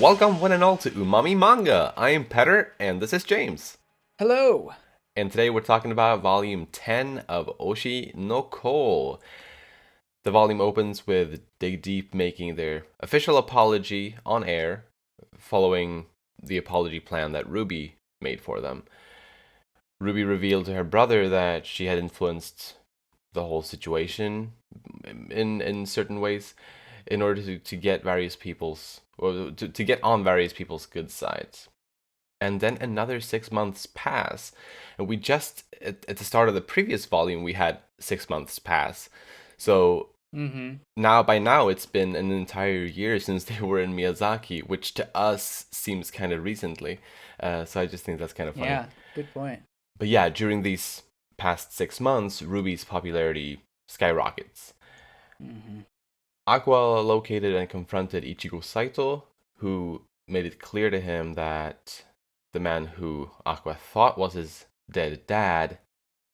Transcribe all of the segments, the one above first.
Welcome one and all to Umami Manga. I am Petter, and this is James. Hello. And today we're talking about volume 10 of Oshi no Ko. The volume opens with Dig Deep making their official apology on air, following the apology plan that Ruby made for them. Ruby revealed to her brother that she had influenced the whole situation in certain ways in order to get various people's, or to get on various people's good sides. And then another 6 months pass. And we just, at the start of the previous volume, we had 6 months pass. So by now, it's been an entire year since they were in Miyazaki, which to us seems kind of recently. So I just think that's kind of funny. Yeah, good point. But yeah, during these past 6 months, Ruby's popularity skyrockets. Aqua located and confronted Ichigo Saito, who made it clear to him that the man who Aqua thought was his dead dad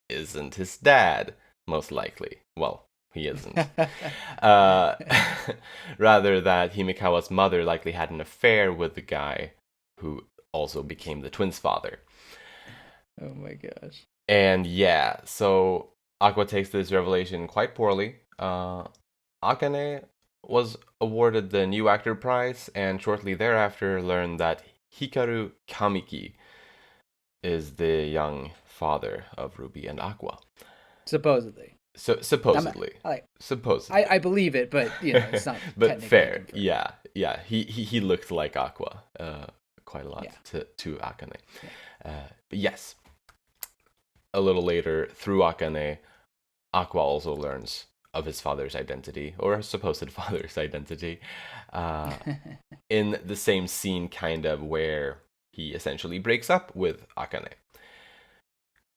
isn't his dad, most likely. Well, he isn't. Rather, that Himikawa's mother likely had an affair with the guy who also became the twins' father. Oh my gosh. And yeah, so Aqua takes this revelation quite poorly. Akane was awarded the new actor prize, and shortly thereafter learned that Hikaru Kamiki is the young father of Ruby and Aqua. Supposedly. So supposedly, supposedly, I believe it, but it's not. but fair, confirmed. yeah. He looked like Aqua, quite a lot to Akane. Yeah. But yes, a little later, through Akane, Aqua also learns of his father's identity, or his supposed father's identity, in the same scene, kind of, where he essentially breaks up with Akane.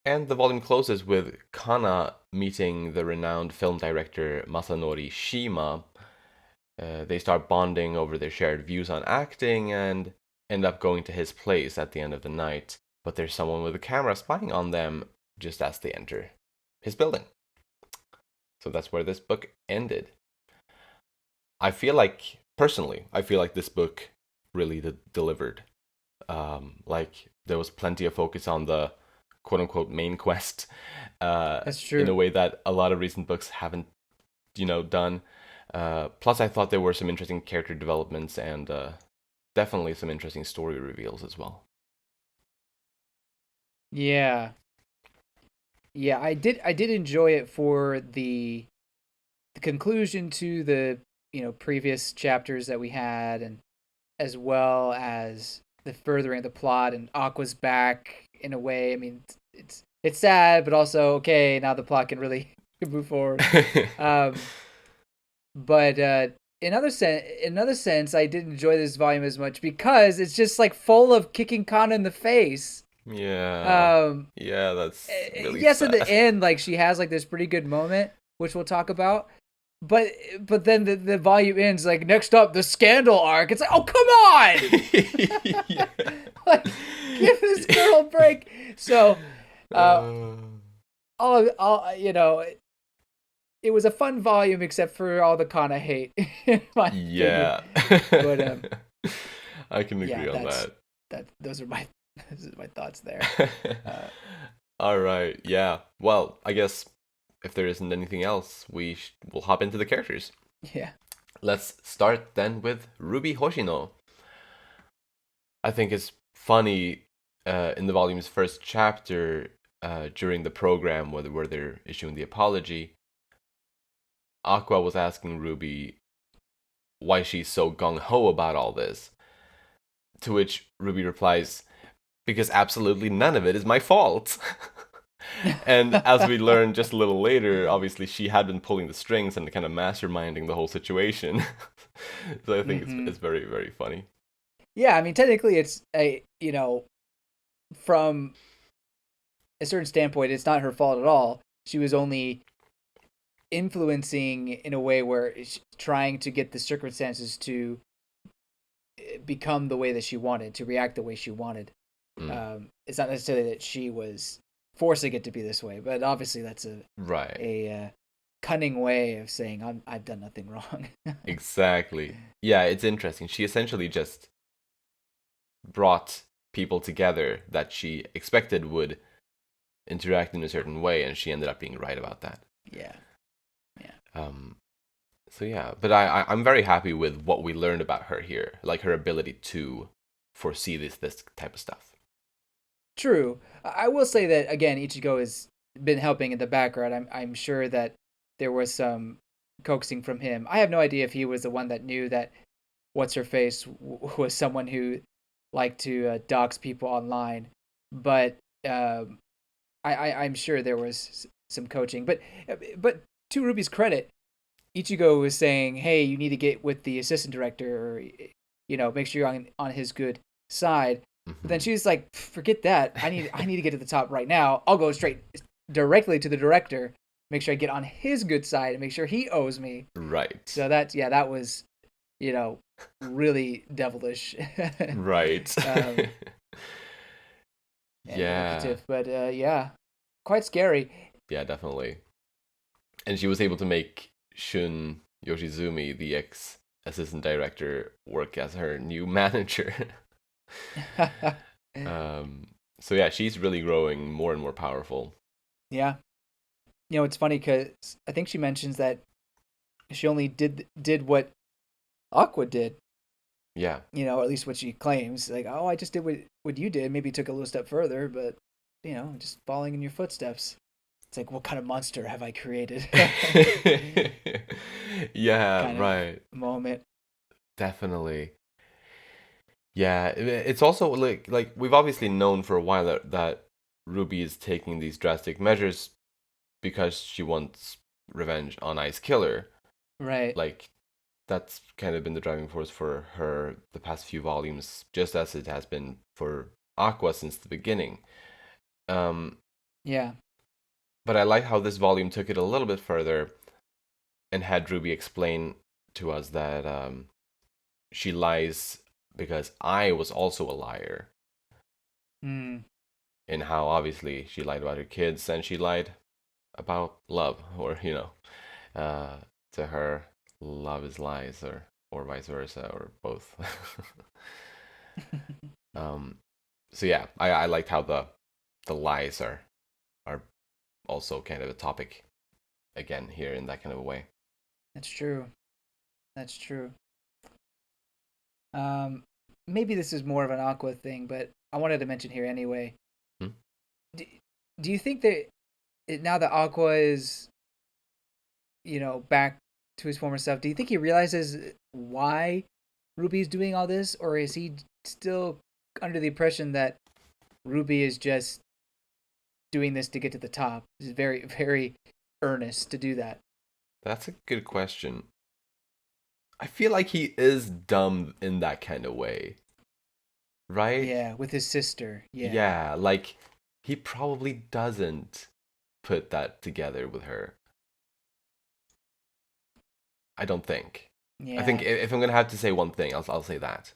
And the volume closes with Kana meeting the renowned film director Masanori Shima. They start bonding over their shared views on acting and end up going to his place at the end of the night. But there's someone with a camera spying on them just as they enter his building. So that's where this book ended. Personally, I feel like this book really delivered. Like, there was plenty of focus on the quote-unquote main quest. That's true. In a way that a lot of recent books haven't, done. Plus, I thought there were some interesting character developments and definitely some interesting story reveals as well. Yeah. Yeah, I did enjoy it for the conclusion to the previous chapters that we had, and as well as the furthering of the plot and Aqua's back in a way. I mean, it's sad, but also okay. Now the plot can really move forward. Um, but in another sense, I didn't enjoy this volume as much because it's just like full of kicking Kana in the face. Yeah. Yeah, that's really Yes, sad. at the end, like she has like this pretty good moment, which we'll talk about. But then the volume ends like, next up, the scandal arc. It's like, oh, come on, Yeah. like, give this girl a break. So, all it was a fun volume except for all the Kana hate, in my opinion. Yeah. But I can agree on those are my thoughts there. All right. Yeah. Well, I guess if there isn't anything else, we'll hop into the characters. Yeah. Let's start then with Ruby Hoshino. I think it's funny in the volume's first chapter, during the program where they're issuing the apology, Aqua was asking Ruby why she's so gung-ho about all this. To which Ruby replies, because absolutely none of it is my fault. And as we learn just a little later, obviously she had been pulling the strings and kind of masterminding the whole situation. So I think it's very, very funny. Yeah, I mean, technically it's from a certain standpoint, it's not her fault at all. She was only influencing in a way where she's trying to get the circumstances to become the way that she wanted, to react the way she wanted. It's not necessarily that she was forcing it to be this way, but obviously that's a cunning way of saying I've done nothing wrong. Exactly. Yeah, it's interesting. She essentially just brought people together that she expected would interact in a certain way, and she ended up being right about that. Yeah. Yeah. So yeah, but I'm very happy with what we learned about her here, like her ability to foresee this type of stuff. True. I will say that again, Ichigo has been helping in the background. I'm sure that there was some coaxing from him. I have no idea if he was the one that knew that what's her face was someone who liked to dox people online, but I'm sure there was some coaching. But to Ruby's credit, Ichigo was saying, "Hey, you need to get with the assistant director, or make sure you're on his good side." But then Hmm. she's like, "Forget that. I need to get to the top right now. I'll go straight directly to the director, make sure I get on his good side, and make sure he owes me." Right. So that was really devilish Right. um, and Yeah. manipulative. But yeah, quite scary. Yeah, definitely. And she was able to make Shun Yoshizumi, the ex assistant director, work as her new manager. um, so yeah, she's really growing more and more powerful. Yeah, it's funny because I think she mentions that she only did what Aqua did. Yeah, At least what she claims. Like, oh, I just did what you did. Maybe took a little step further, but just following in your footsteps. It's like, what kind of monster have I created? yeah, Kind of right. moment. Definitely. Yeah, it's also like we've obviously known for a while that Ruby is taking these drastic measures because she wants revenge on Ice Killer. Right. Like that's kind of been the driving force for her the past few volumes, just as it has been for Aqua since the beginning. Um, Yeah. but I like how this volume took it a little bit further and had Ruby explain to us that she lies because I was also a liar, Mm. in how obviously she lied about her kids and she lied about love, or uh, to her, love is lies, or vice versa, or both. um, so yeah, I liked how the lies are also kind of a topic again here in that kind of a way. That's true. That's true. Um, Maybe this is more of an Aqua thing, but I wanted to mention here anyway. Hmm? Do, do you think that now that Aqua is back to his former self, do you think he realizes why Ruby's doing all this, or is he still under the impression that Ruby is just doing this to get to the top? He's very, very earnest to do that. That's a good question. I feel like he is dumb in that kind of way, right? Yeah, with his sister. Yeah. Yeah, like he probably doesn't put that together with her. I don't think. I think Yeah. if I'm gonna have to say one thing, I'll say that.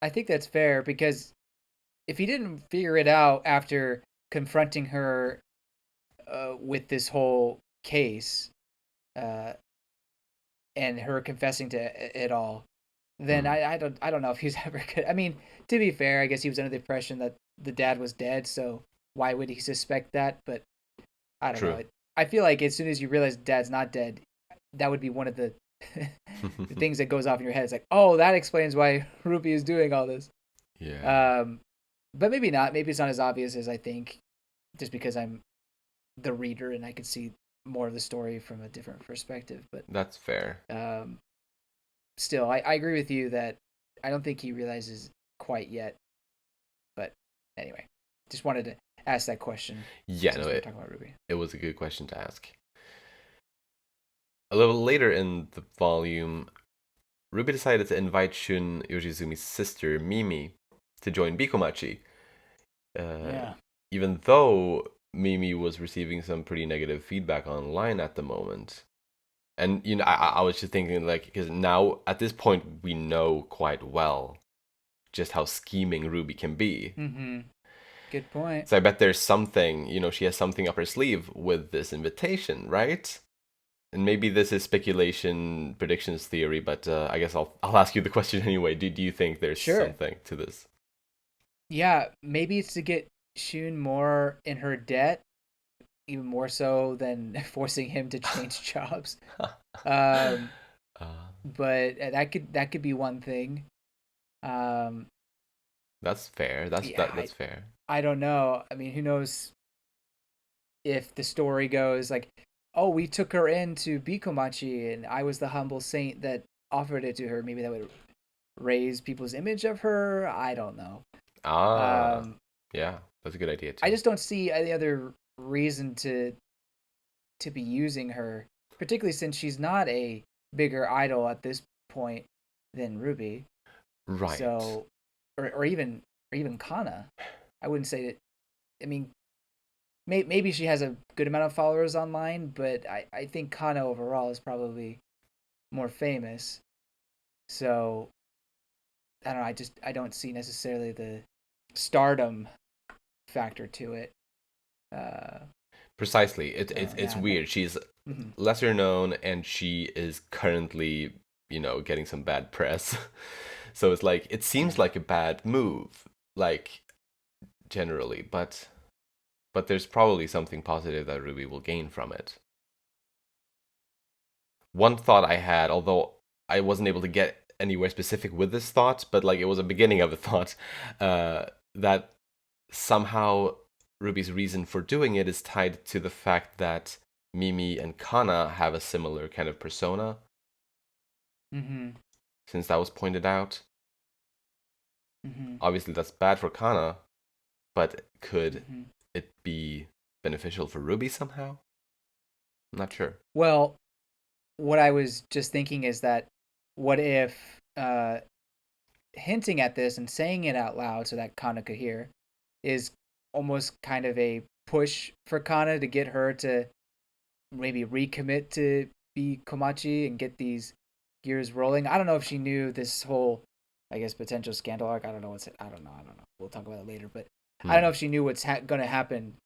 I think that's fair because if he didn't figure it out after confronting her with this whole case uh, and her confessing to it all, then Hmm. I don't know if he's ever good. I mean, to be fair, I guess he was under the impression that the dad was dead, so why would he suspect that? But I don't True. know. I feel like as soon as you realize dad's not dead, that would be one of the the things that goes off in your head. It's like, oh, that explains why Ruby is doing all this. Yeah, Um, but maybe not. Maybe it's not as obvious as I think, just because I'm the reader and I could see more of the story from a different perspective. But that's fair. um, still, I agree with you that I don't think he realizes quite yet. But anyway, just wanted to ask that question Yeah, no, since we were talking about Ruby. it was a good question to ask. A little later in the volume, Ruby decided to invite Shun Yoshizumi's sister Mimi to join Bikomachi, uh, Yeah. even though Mimi was receiving some pretty negative feedback online at the moment. And I was just thinking like because now at this point we know quite well just how scheming Ruby can be. Mm-hmm. Good point. So I bet there's something, she has something up her sleeve with this invitation, right? and maybe this is speculation, predictions theory, but I guess I'll ask you the question anyway. Do you think there's Sure. something to this? Yeah, maybe it's to get Shun more in her debt, even more so than forcing him to change jobs. Um, but that could be one thing. Um, that's fair. yeah, That's fair. I don't know. I mean, who knows if the story goes like, oh, we took her in to Bikomachi and I was the humble saint that offered it to her. Maybe that would raise people's image of her. I don't know. Ah, Um, yeah, that's a good idea I too. just don't see any other reason to be using her, particularly since she's not a bigger idol at this point than Ruby. Right. So, or even Kana. I wouldn't say that. I mean, maybe she has a good amount of followers online, but I think Kana overall is probably more famous. So I don't know. I don't see necessarily the stardom factor to it. Uh, Precisely. so It's yeah. weird. She's Mhm. lesser known and she is currently, getting some bad press. So it's like it seems Yeah. like a bad move, like generally, but there's probably something positive that Ruby will gain from it. One thought I had, although I wasn't able to get anywhere specific with this thought, but like it was a beginning of a thought, uh, that somehow Ruby's reason for doing it is tied to the fact that Mimi and Kana have a similar kind of persona, Mhm. since that was pointed out. Mhm. Obviously, that's bad for Kana, but could Mhm. it be beneficial for Ruby somehow? I'm not sure. Well, what I was just thinking is that what if hinting at this and saying it out loud so that Kana could hear is almost kind of a push for Kana to get her to maybe recommit to be Komachi and get these gears rolling. I don't know if she knew this whole, I guess, potential scandal arc. I don't know what's. I don't know. I don't know. We'll talk about it later. But I don't know Hmm. if she knew what's going to happen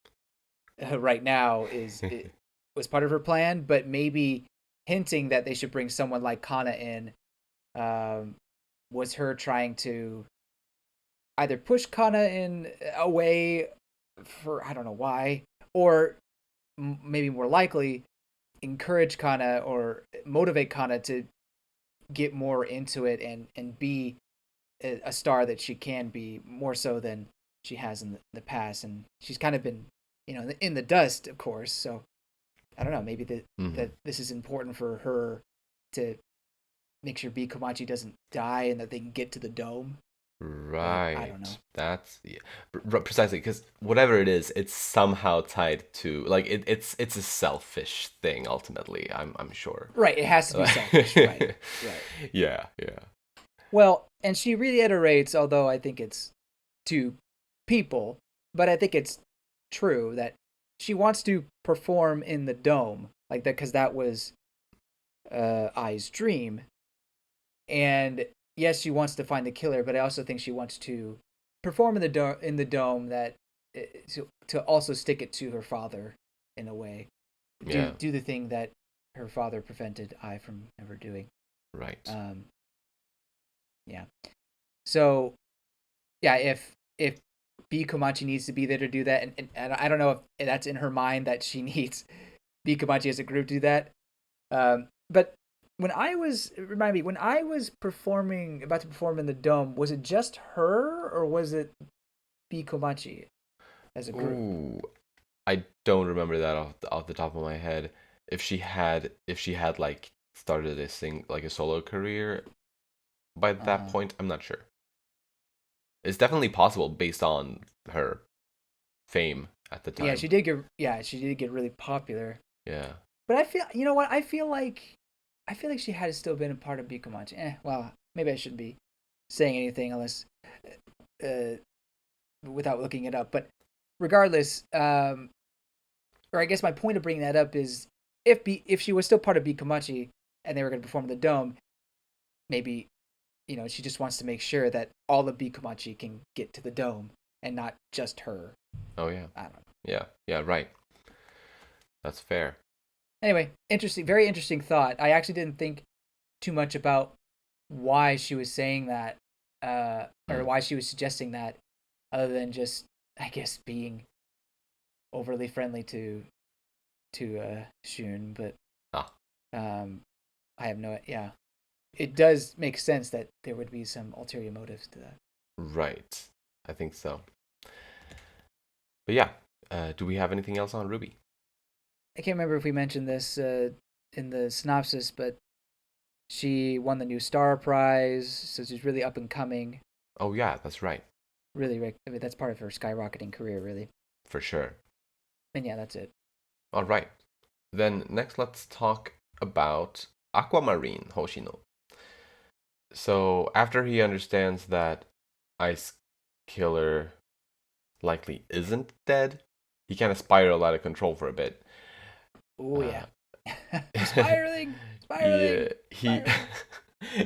right now. Is it was part of her plan, but maybe hinting that they should bring someone like Kana in um, was her trying to either push Kana in away for I don't know why, or maybe more likely encourage Kana or motivate Kana to get more into it and be a star that she can be more so than she has in the past. And she's kind of been, in the dust, of course. So I don't know. Maybe that Hmm. this is important for her to make sure B Komachi doesn't die and that they can get to the dome. But I don't know. Right. That's yeah. Precisely because whatever it is, it's somehow tied to like it's a selfish thing ultimately. I'm sure. Right. It has to be selfish. Right. Yeah, Right. yeah. Well, and she reiterates, although I think it's to people, but I think it's true that she wants to perform in the dome like that because that was Ai's dream. And yes, she wants to find the killer, but I also think she wants to perform in the dome that to also stick it to her father in a way. Yeah. Do the thing that her father prevented Ai from ever doing. Right. Um, yeah. So yeah, if B Komachi needs to be there to do that, and I don't know if that's in her mind that she needs B Komachi as a group to do that. But when I was about to perform in the dome, was it just her or was it B Komachi as a group? Ooh, I don't remember that off the top of my head. If she had like started a sing like a solo career by Uh that huh. point, I'm not sure. It's definitely possible based on her fame at the Yeah, time. she did get really popular. Yeah. But I feel you know what I feel like she had still been a part of B Komachi. Well, maybe I shouldn't be saying anything unless uh, without looking it up. But regardless, or I guess my point of bringing that up is if she was still part of B Komachi and they were going to perform in the dome, maybe she just wants to make sure that all of B Komachi can get to the dome and not just her. Oh yeah. I don't know. Yeah. Yeah, right. That's fair. Anyway, interesting, very interesting thought. I actually didn't think too much about why she was saying that, or Mm. why she was suggesting that, other than just, I guess, being overly friendly to Shun. But Ah, um, I have no, yeah, it does make sense that there would be some ulterior motives to that. right. I think so. But yeah, do we have anything else on Ruby? I can't remember if we mentioned this in the synopsis, but she won the new Star Prize, so she's really up and coming. Oh yeah, that's right. Really, I mean, that's part of her skyrocketing career, really. For sure. And yeah, that's it. All right. Then next let's talk about Aquamarine Hoshino. So after he understands that Ice Killer likely isn't dead, he kind of spiraled out of control for a bit. Oh Uh, yeah, spiraling, yeah, spiraling, he spiraling.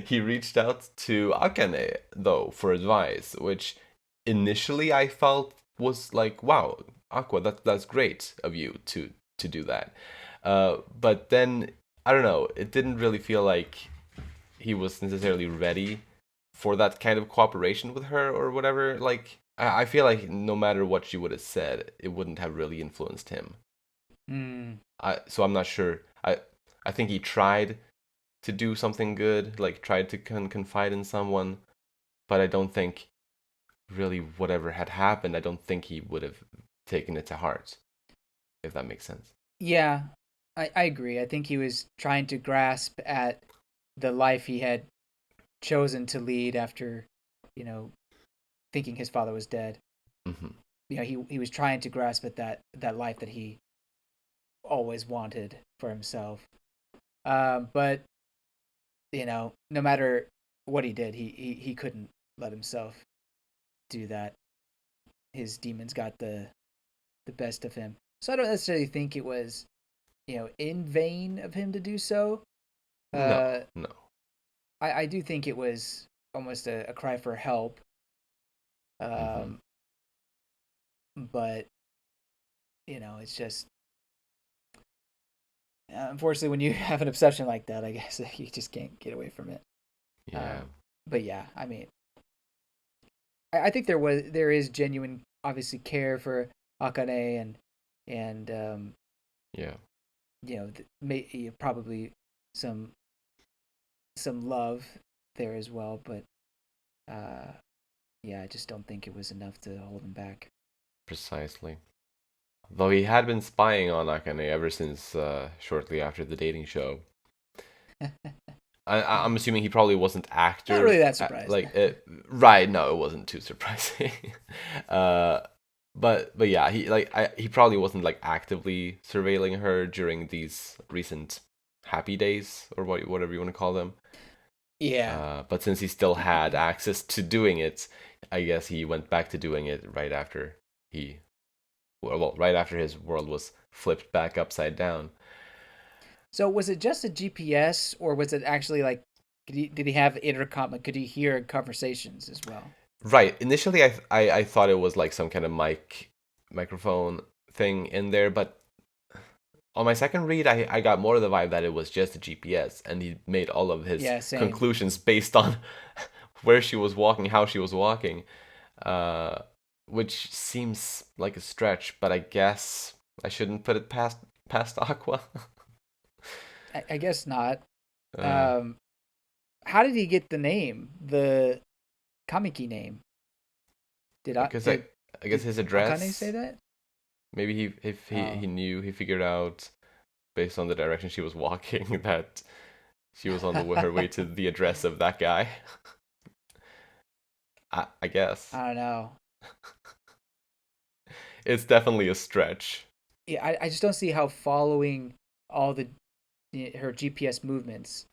he reached out to Akane though for advice, which initially I felt was like, wow, Aqua, that's great of you to do that. But then I don't know, it didn't really feel like he was necessarily ready for that kind of cooperation with her or whatever. Like I feel like no matter what she would have said, it wouldn't have really influenced him. Hmm. So I'm not sure. I think he tried to do something good, like tried to confide in someone, but I don't think really whatever had happened, I don't think he would have taken it to heart, if that makes sense. Yeah, I agree. I think he was trying to grasp at the life he had chosen to lead after, you know, thinking his father was dead. Hmm. He was trying to grasp at that life that he always wanted for himself. But no matter what he did, he couldn't let himself do that. His demons got the best of him. So I don't necessarily think it was, in vain of him to do so. No, Uh, no. I do think it was almost a cry for help. Hmm. Um, but it's just unfortunately when you have an obsession like that, I guess you just can't get away from it. Yeah, But yeah, I mean, I think there is genuine, obviously, care for Akane and yeah. probably some love there as well. But uh, yeah, I just don't think it was enough to hold him back. Precisely. Though he had been spying on Akane ever since shortly after the dating show. I'm assuming he probably wasn't Not really active, that surprised. like right. No, it wasn't too surprising. uh, but yeah, he probably wasn't like actively surveilling her during these recent happy days or whatever you want to call them. Yeah. But since he still had access to doing it, I guess he went back to doing it right after he right after his world was flipped back upside down. So was it just a GPS, or was it actually like did he have intercom? Like, could he hear conversations as well? Right. Initially, I thought it was like some kind of microphone thing in there, but on my second read, I got more of the vibe that it was just a GPS, and he made all of his Yeah, same. conclusions based on where she was walking, how she was walking, uh, which seems like a stretch, but I guess I shouldn't put it past Aqua. I guess not. uh, Um, how did he get the name, the Kamiki name? Did I because did I guess did his Akane say address. that? Maybe he if Oh, he knew he figured out based on the direction she was walking that she was on her way to the address of that guy. I guess I don't know. it's definitely a stretch. Yeah, I just don't see how following all her GPS movements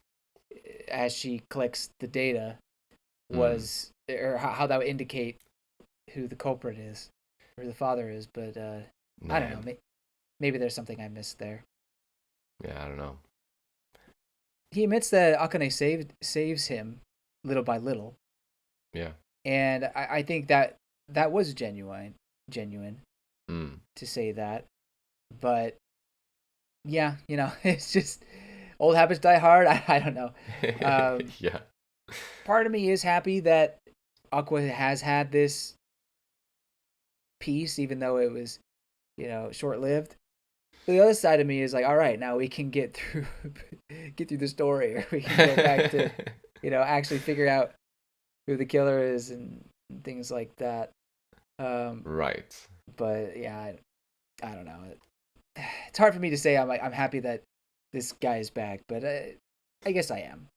as she collects the data Mm, was, or how that would indicate who the culprit is or the father is. But I don't know. man, Maybe there's something I missed there. yeah, I don't know. He admits that Akane saves him little by little, Yeah. and I think that was genuine Mm, to say that. But yeah, it's just old habits die hard. I don't know. Yeah. Part of me is happy that Aqua has had this peace, even though it was, short lived. The other side of me is like, all right, now we can get through get through the story, or we can go back to, actually figure out who the killer is and things like that. Right. But yeah, I don't know. It's hard for me to say I'm happy that this guy is back, but I guess I am.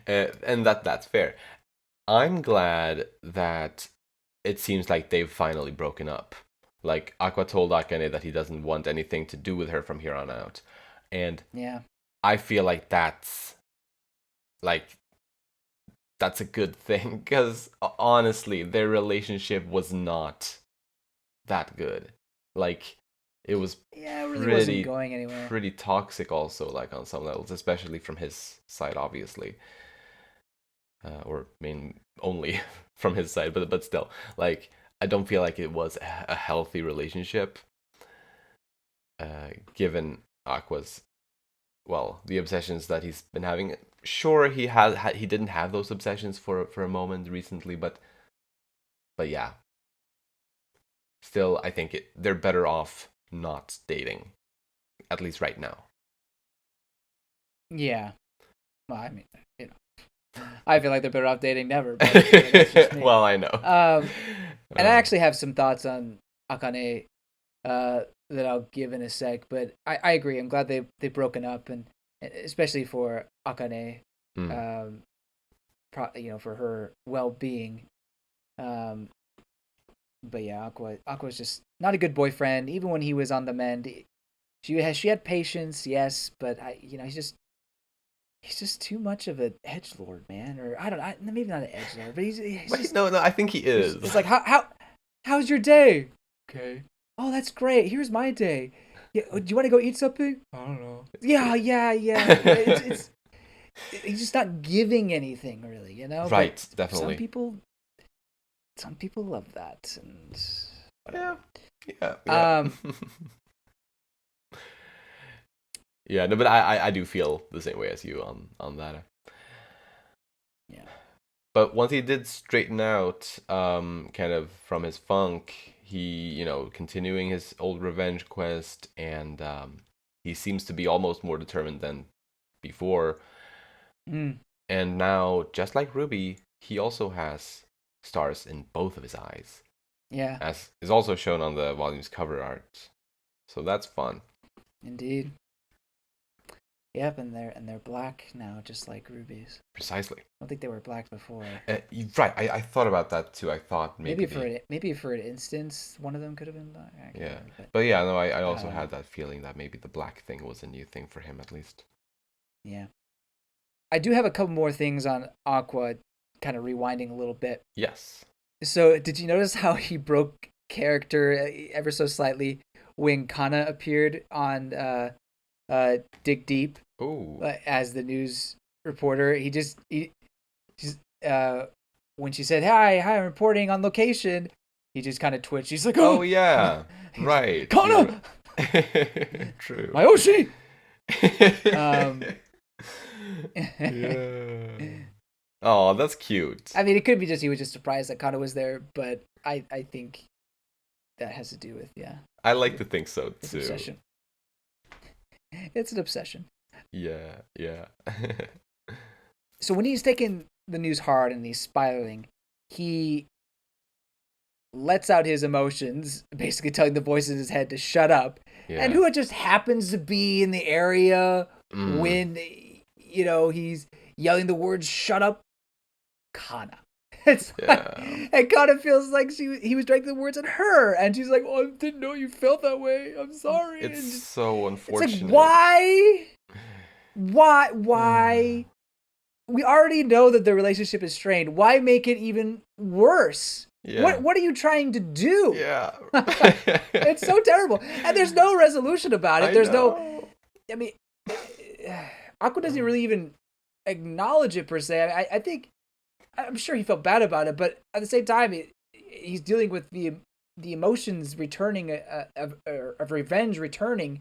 And that's fair. I'm glad that it seems like they've finally broken up. Like Aqua told Akane that he doesn't want anything to do with her from here on out. And Yeah. I feel like like that's a good thing because honestly, their relationship was not that good. Like it was Yeah, it really wasn't pretty going anywhere. pretty toxic also, like on some levels, especially from his side obviously. Or I mean only from his side, but still, like I don't feel like it was a healthy relationship, given Aqua's the obsessions that he's been having. Sure, he didn't have those obsessions for a moment recently, but yeah, still I think they're better off not dating, at least right now. Yeah. Well, I mean, I feel like they're better off dating never, but that's just me. Well, I know. And I actually have some thoughts on Akane that I'll give in a sec, but I agree. I'm glad they've broken up, and especially for Akane, mm. for her well-being. But yeah, Aqua's just not a good boyfriend. Even when he was on the mend, she had patience, yes, but he's just too much of an edgelord, man. Or I don't know, maybe not an edgelord, but he's just no, I think he is. It's like how's your day? Okay. Oh, that's great. Here's my day. Yeah, do you want to go eat something? I don't know. Yeah. It's he's just not giving anything really, Right, But definitely. some people love that, and whatever. Yeah. Um. Yeah, no, but I do feel the same way as you on that. Yeah. But once he did straighten out, kind of from his funk, he, continuing his old revenge quest, and he seems to be almost more determined than before. Mm. And now, just like Ruby, he also has stars in both of his eyes. Yeah. As is also shown on the volume's cover art. So that's fun. Indeed. Yep, and they're black now, just like rubies. Precisely. I don't think they were black before. Right, I thought about that too. I thought maybe for an instance, one of them could have been black. Yeah, but yeah, no, I also had that feeling that maybe the black thing was a new thing for him at least. Yeah. I do have a couple more things on Aqua, kind of rewinding a little bit. Yes. So, did you notice how he broke character ever so slightly when Kana appeared on Dig Deep? Ooh. As the news reporter, he just when she said, "Hi, I'm reporting on location," he just kind of twitched. He's like, "Oh yeah, right, Kana." True. My Oshi. Yeah. Oh, that's cute. I mean, it could be just he was just surprised that Kana was there, but I think that has to do with I like to think so too. Obsession. It's an obsession. Yeah. So when he's taking the news hard and he's spiraling, he lets out his emotions, basically telling the voice in his head to shut up. Yeah. And who it just happens to be in the area when, he's yelling the words, "Shut up," Kana. It's and Kana feels like he was directing the words at her, and she's like, "Oh, I didn't know you felt that way. I'm sorry." It's so unfortunate. It's like, why? We already know that the relationship is strained. Why make it even worse? Yeah. What are you trying to do? Yeah. It's so terrible. And there's no resolution about it. I mean, Aqua doesn't really even acknowledge it per se. I'm sure he felt bad about it, but at the same time, he's dealing with the emotions returning of revenge returning,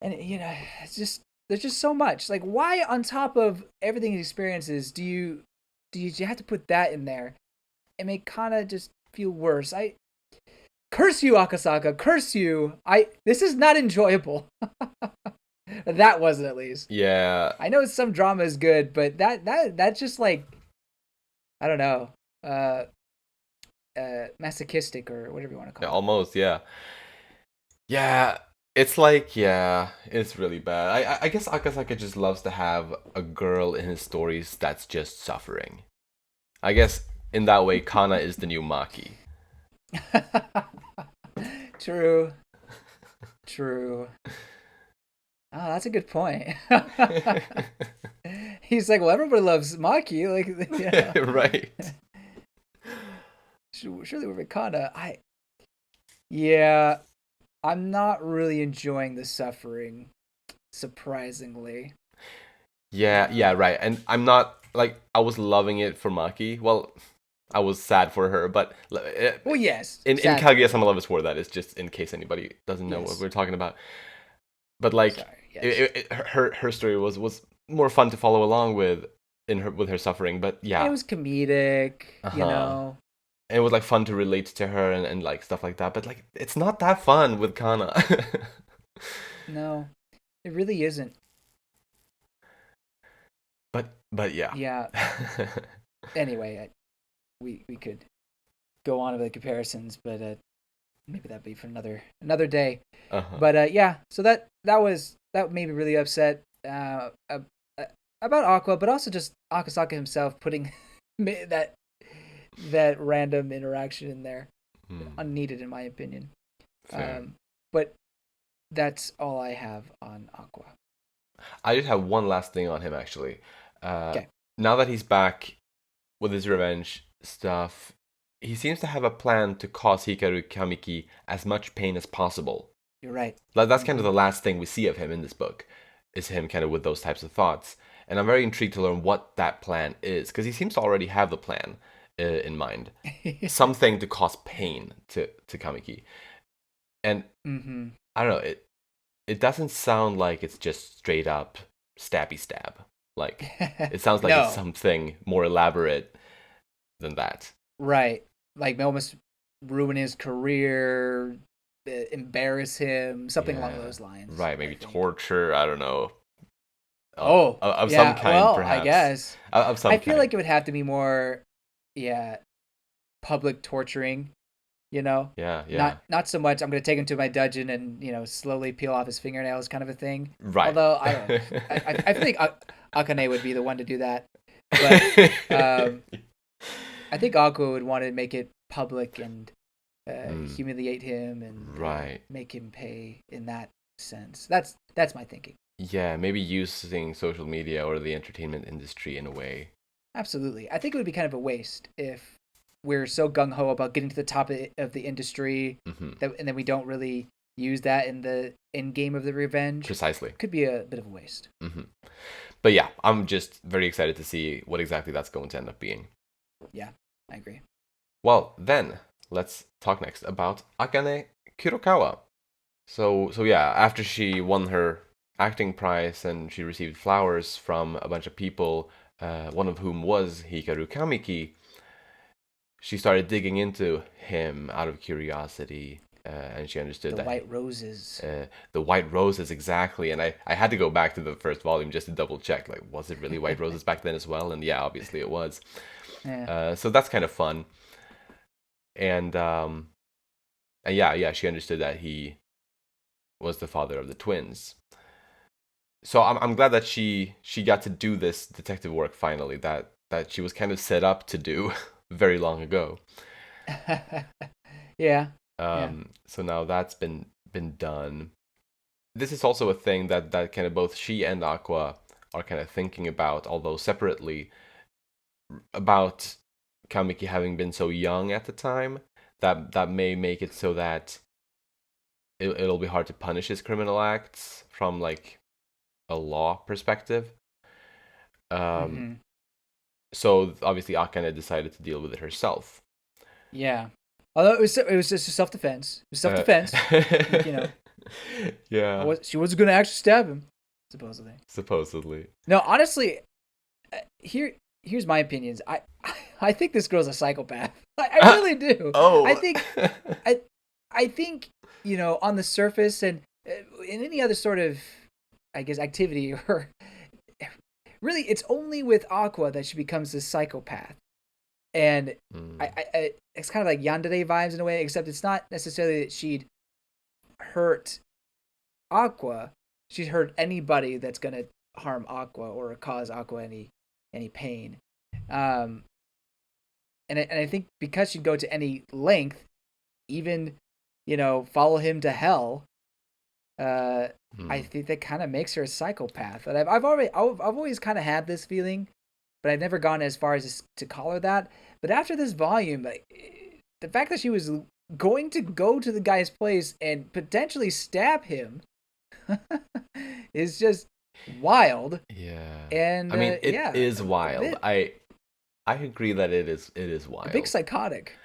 And it's just there's just so much. Like, why on top of everything he experiences do you have to put that in there? It may kind of just feel worse. I curse you, Akasaka. Curse you. This is not enjoyable. That wasn't, at least. Yeah. I know some drama is good, but that's just like, I don't know, masochistic or whatever you want to call it. Almost, yeah. Yeah, it's like, yeah, it's really bad. I guess Akasaka just loves to have a girl in his stories that's just suffering. I guess in that way, Kana is the new Maki. True. True. Oh, that's a good point. He's like, well, everybody loves Maki. Like, yeah. Right. Surely we're with Kana. Yeah, I'm not really enjoying the suffering, surprisingly. Yeah, right. And I'm not, like, I was loving it for Maki. Well, I was sad for her, but Well, yes. in Sad. Kaguya-sama Love is War, that is just in case anybody doesn't know what Yes. we're talking about. But like, Sorry. Yes. her story was more fun to follow along with with her suffering. But And it yeah, was comedic, and it was like fun to relate to her and like stuff like that. But like, it's not that fun with Kana. No, it really isn't. But yeah. Yeah. Anyway, we could go on with the comparisons, but maybe that'd be for another day. But yeah, so that made me really upset about Aqua, but also just Akasaka himself putting that random interaction in there, unneeded in my opinion. But that's all I have on Aqua. I just have one last thing on him actually. Okay. Now that he's back with his revenge stuff, he seems to have a plan to cause Hikaru Kamiki as much pain as possible. You're right. Like, that's kind of the last thing we see of him in this book, is him kind of with those types of thoughts. And I'm very intrigued to learn what that plan is, because he seems to already have the plan in mind. Something to cause pain to Kamiki. And I don't know, it doesn't sound like it's just straight up stabby stab. Like, it sounds like No. it's something more elaborate than that. Right. Like almost ruin his career, embarrass him, something along those lines. Right, maybe torture, I don't know. Of some kind, well, perhaps. I guess. Of some I feel kind. like it would have to be more, public torturing, Yeah. Not so much, I'm going to take him to my dungeon and, slowly peel off his fingernails kind of a thing. Right. Although, I don't know. I think Akane would be the one to do that. But I think Aqua would want to make it public and humiliate him and make him pay in that sense. That's my thinking. Yeah, maybe using social media or the entertainment industry in a way. Absolutely. I think it would be kind of a waste if we're so gung-ho about getting to the top of the industry and then we don't really use that in the end game of the revenge. Precisely. Could be a bit of a waste. But yeah, I'm just very excited to see what exactly that's going to end up being. Yeah, I agree. Well, then, let's talk next about Akane Kurokawa. So yeah, after she won her acting prize and she received flowers from a bunch of people, one of whom was Hikaru Kamiki, she started digging into him out of curiosity, and she understood the white roses. The white roses, exactly. And I had to go back to the first volume just to double check, like, was it really white roses back then as well? And yeah, obviously it was. Yeah. So that's kind of fun. And yeah, she understood that he was the father of the twins. So I'm glad that she got to do this detective work finally, that she was kind of set up to do very long ago. Yeah. So now that's been done. This is also a thing that kind of both she and Aqua are kind of thinking about, although separately, about Kamiki having been so young at the time, that may make it so that it'll be hard to punish his criminal acts from like a law perspective. So obviously Akane decided to deal with it herself. Yeah. Although it was just self-defense. It was self-defense. Yeah, She was gonna actually stab him, supposedly. supposedly. No, honestly, here's my opinions. I think this girl's a psychopath. I really do. I Oh. think I I think on the surface and in any other sort of I guess activity or really it's only with Aqua that she becomes this psychopath. And it's kind of like yandere vibes in a way, except it's not necessarily that she'd hurt Aqua. She'd hurt anybody that's gonna harm Aqua or cause Aqua any pain. Um, and I think because she'd go to any length, even follow him to hell. I think that kind of makes her a psychopath. And I've always kind of had this feeling, but I've never gone as far as to call her that. But after this volume, like, the fact that she was going to go to the guy's place and potentially stab him is just wild. Yeah. And I mean, it yeah, is wild. bit, I agree that it is a big wild. psychotic.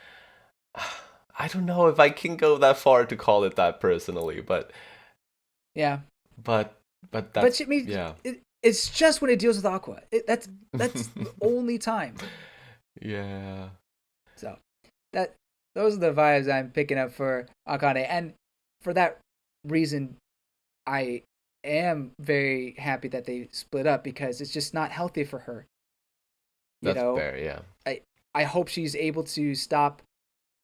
I don't know if I can go that far to call it that personally, Yeah, but but but that's I mean, yeah. it's just when it deals with Aqua. That's the only time. Yeah. So that those are the vibes I'm picking up for Akane, and for that reason, I am very happy that they split up because it's just not healthy for her. You That's know, fair, yeah. I hope she's able to stop,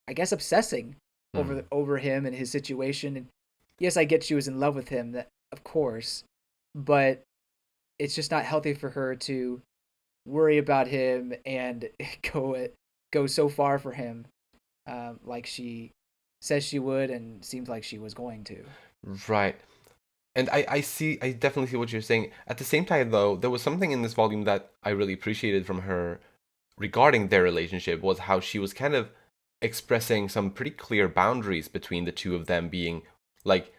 I guess, obsessing Mm. over him and his situation. And yes, I get she was in love with him, that of course, but it's just not healthy for her to worry about him and go so far for him, like she says she would, and seems like she was going to. Right. And I definitely see what you're saying. At the same time though, there was something in this volume that I really appreciated from her regarding their relationship was how she was kind of expressing some pretty clear boundaries between the two of them being like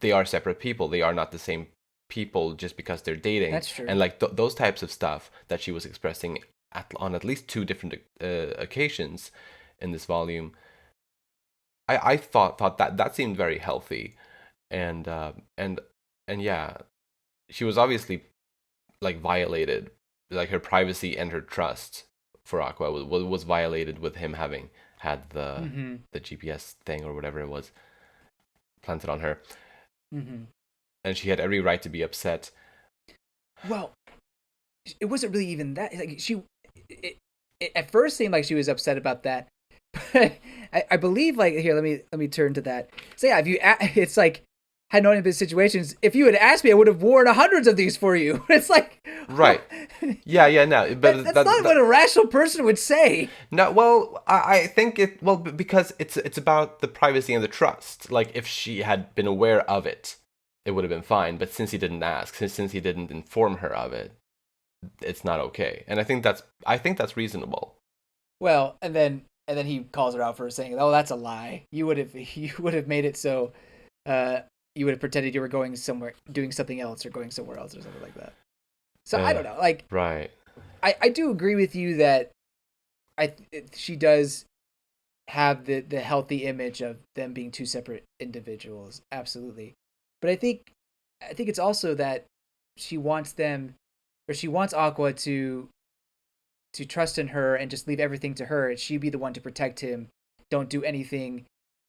they are separate people. They are not the same people just because they're dating. That's And true. like those types of stuff that she was expressing on at least two different occasions in this volume. I thought that that seemed very healthy and and yeah, she was obviously like violated, like her privacy and her trust for Aqua was violated with him having had Mm-hmm. the GPS thing or whatever it was planted on her, Mm-hmm. and she had every right to be upset. Well, it wasn't really even that. Like it at first seemed like she was upset about that, but I believe like here. Let me turn to that. So yeah, if you it's like had known in these situations, if you had asked me, I would have worn hundreds of these for you. It's like Right. Yeah, yeah, no, but that's not what a rational person would say. no, well, I think it well because it's about the privacy and the trust. Like if she had been aware of it, it would have been fine. But since he didn't ask, since he didn't inform her of it, it's not okay. And I think that's reasonable. Well, and then he calls her out for saying, "Oh, that's a lie. You would have made it so uh you would have pretended you were going somewhere doing something else or going somewhere else or something like that." So I Uh, don't know. Like right. I do agree with you that she does have the healthy image of them being two separate individuals, absolutely. But I think it's also that she wants them or she wants Aqua to trust in her and just leave everything to her. She be the one to protect him. Don't do anything.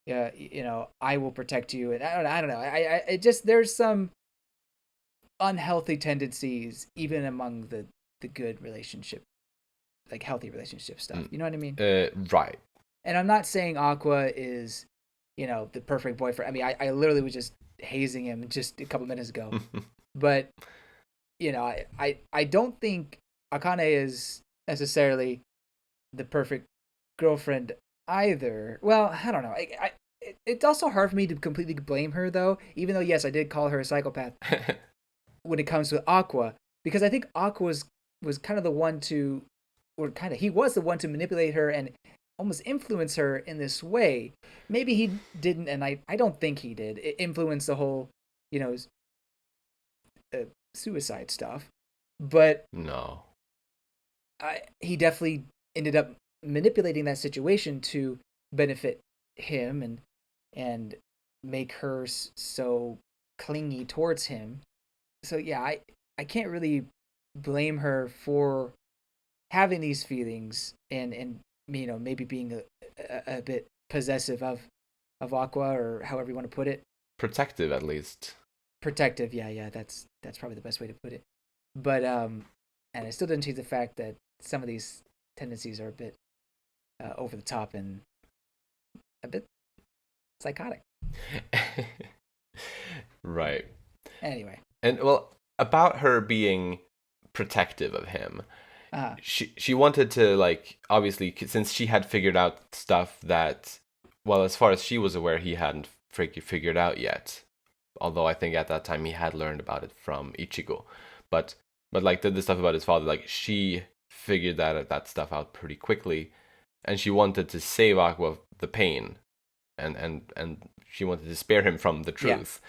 I will protect you. And I don't know. I just there's some unhealthy tendencies even among the good relationship, like healthy relationship stuff. Mm, You know what I mean? right. And I'm not saying Aqua is, the perfect boyfriend. I mean, I literally was just hazing him just a couple minutes ago. But, I don't think Akane is necessarily the perfect girlfriend either. Well, I don't know. It's also hard for me to completely blame her, though, even though, yes, I did call her a psychopath when it comes to Aqua, because I think Aqua was kind of the one to, or kind of, he was the one to manipulate her and almost influence her in this way. Maybe he didn't, and I don't think he did. It influenced the whole, you know, suicide stuff. But No. he definitely ended up manipulating that situation to benefit him and make her so clingy towards him. So yeah, I can't really blame her for having these feelings and maybe being a bit possessive of Aqua, or however you want to put it. Protective, at least. Protective, yeah, that's probably the best way to put it. But and it still doesn't change the fact that some of these tendencies are a bit over the top and a bit psychotic. Right. Anyway, And well, about her being protective of him, uh, she wanted to, like, obviously, since she had figured out stuff that, well, as far as she was aware, he hadn't figured out yet. Although I think at that time he had learned about it from Ichigo, but like the stuff about his father, like she figured that stuff out pretty quickly, and she wanted to save Aqua the pain, and she wanted to spare him from the yeah, truth,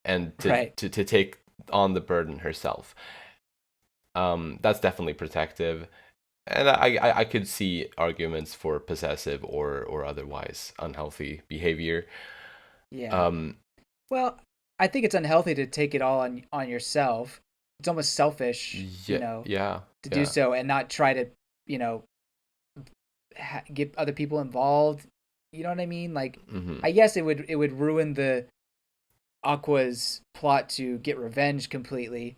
and right. to take on the burden herself. That's definitely protective, and I could see arguments for possessive or otherwise unhealthy behavior. Yeah. Um, Well, I think it's unhealthy to take it all on yourself. It's almost selfish, yeah, yeah, to do yeah. so and not try to, get other people involved. You know what I mean? Like, Hmm. I guess it would ruin the Aqua's plot to get revenge completely,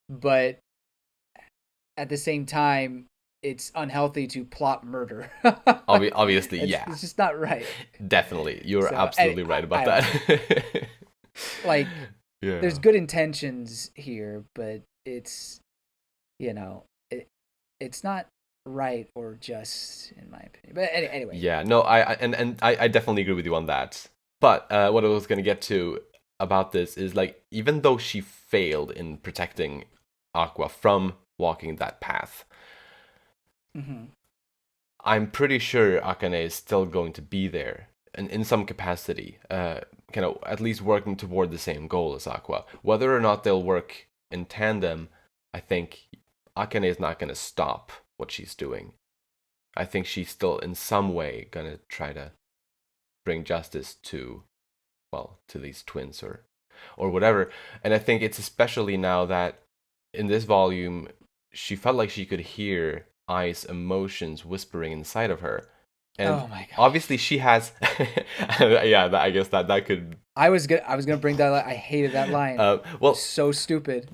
but at the same time, it's unhealthy to plot murder. Obviously, it's yeah. it's just not right. Definitely. You're So absolutely right about I don't that. know. Like, there's Yeah. good intentions here, but it's you know it it's not right or just in my opinion. But anyway, Yeah. No, I definitely agree with you on that. But what I was gonna get to about this is, like, even though she failed in protecting Aqua from walking that path, hmm I'm pretty sure Akane is still going to be there in some capacity, kind of at least working toward the same goal as Aqua. Whether or not they'll work in tandem, I think Akane is not going to stop what she's doing. I think she's still in some way going to try to bring justice to, well, to these twins or whatever. And I think it's especially now that in this volume, she felt like she could hear Ai's emotions whispering inside of her. And oh my obviously gosh, she has yeah, I guess that could I was gonna bring that line. I hated that line. It was well, so stupid.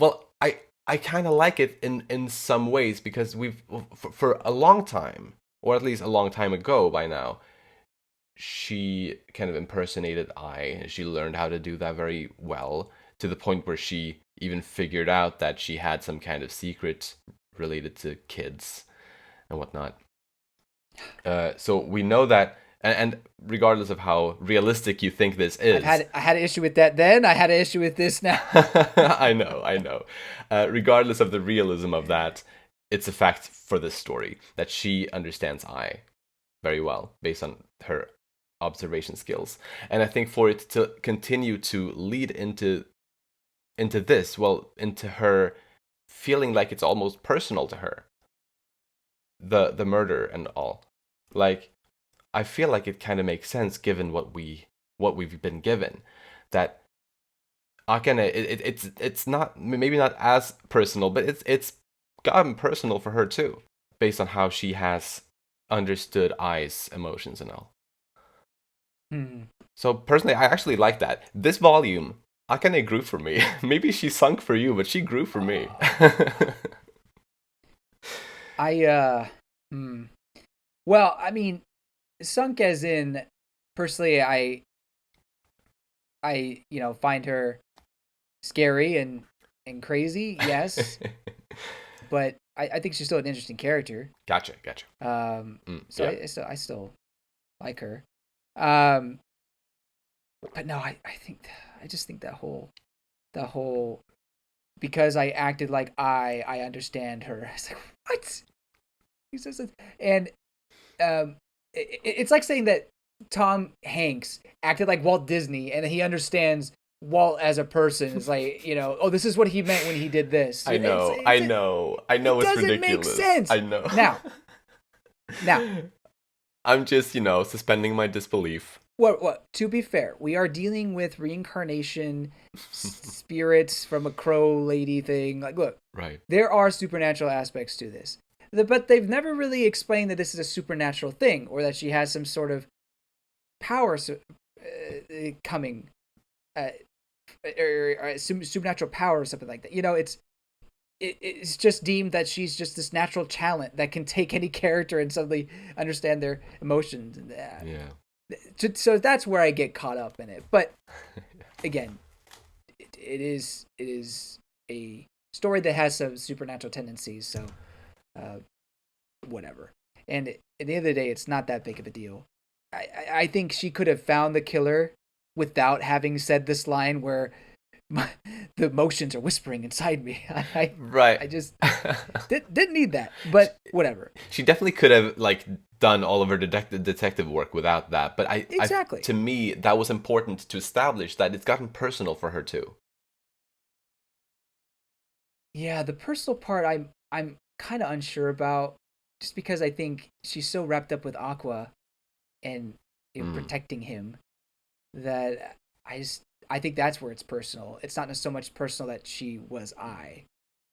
I kind of like it in some ways, because we've for a long time, or at least a long time ago by now, she kind of impersonated Ai, and she learned how to do that very well, to the point where she even figured out that she had some kind of secret related to kids and whatnot. So we know that, and regardless of how realistic you think this is, I had an issue with that then. I had an issue with this now. I know, I know. Regardless of the realism of that, it's a fact for this story that she understands Ai very well based on her observation skills. And I think for it to continue to lead into this, well, into her feeling like it's almost personal to her, the murder and all. Like, I feel like it kind of makes sense given what we've been given, that Akane, it's not, maybe not as personal, but it's gotten personal for her too, based on how she has understood Ai's emotions and all. Hmm. So personally, I actually like that. This volume, Akane grew for me. Maybe she sunk for you, but she grew for me. Oh. I hmm. Well, I mean, sunk as in personally, I find her scary and crazy. Yes, but I think she's still an interesting character. Gotcha, gotcha. So Yeah. I still like her. Um, but no, I think I just think that whole because I acted like I understand her. I was like, what? He says it, and it's like saying that Tom Hanks acted like Walt Disney and he understands Walt as a person. It's like, oh, this is what he meant when he did this. I It's know, I it's know, I it know it's doesn't make ridiculous. sense. I know. Now, now, I'm just, suspending my disbelief. What? To be fair, we are dealing with reincarnation, spirits from a crow lady thing. Like, look, Right. there are supernatural aspects to this, but they've never really explained that this is a supernatural thing or that she has some sort of power coming, uh, or supernatural power or something like that. It's just deemed that she's just this natural talent that can take any character and suddenly understand their emotions. Yeah. So that's where I get caught up in it. But again, it is a story that has some supernatural tendencies. So uh, whatever. And at the end of the day, it's not that big of a deal. I think she could have found the killer without having said this line where the emotions are whispering inside me. Right. I just didn't need that, but whatever. She definitely could have like done all of her detective work without that, but Exactly. to me that was important to establish that it's gotten personal for her too. Yeah, the personal part I'm kind of unsure about, just because I think she's so wrapped up with Aqua and Mm. protecting him that I think that's where it's personal. It's not so much personal that she was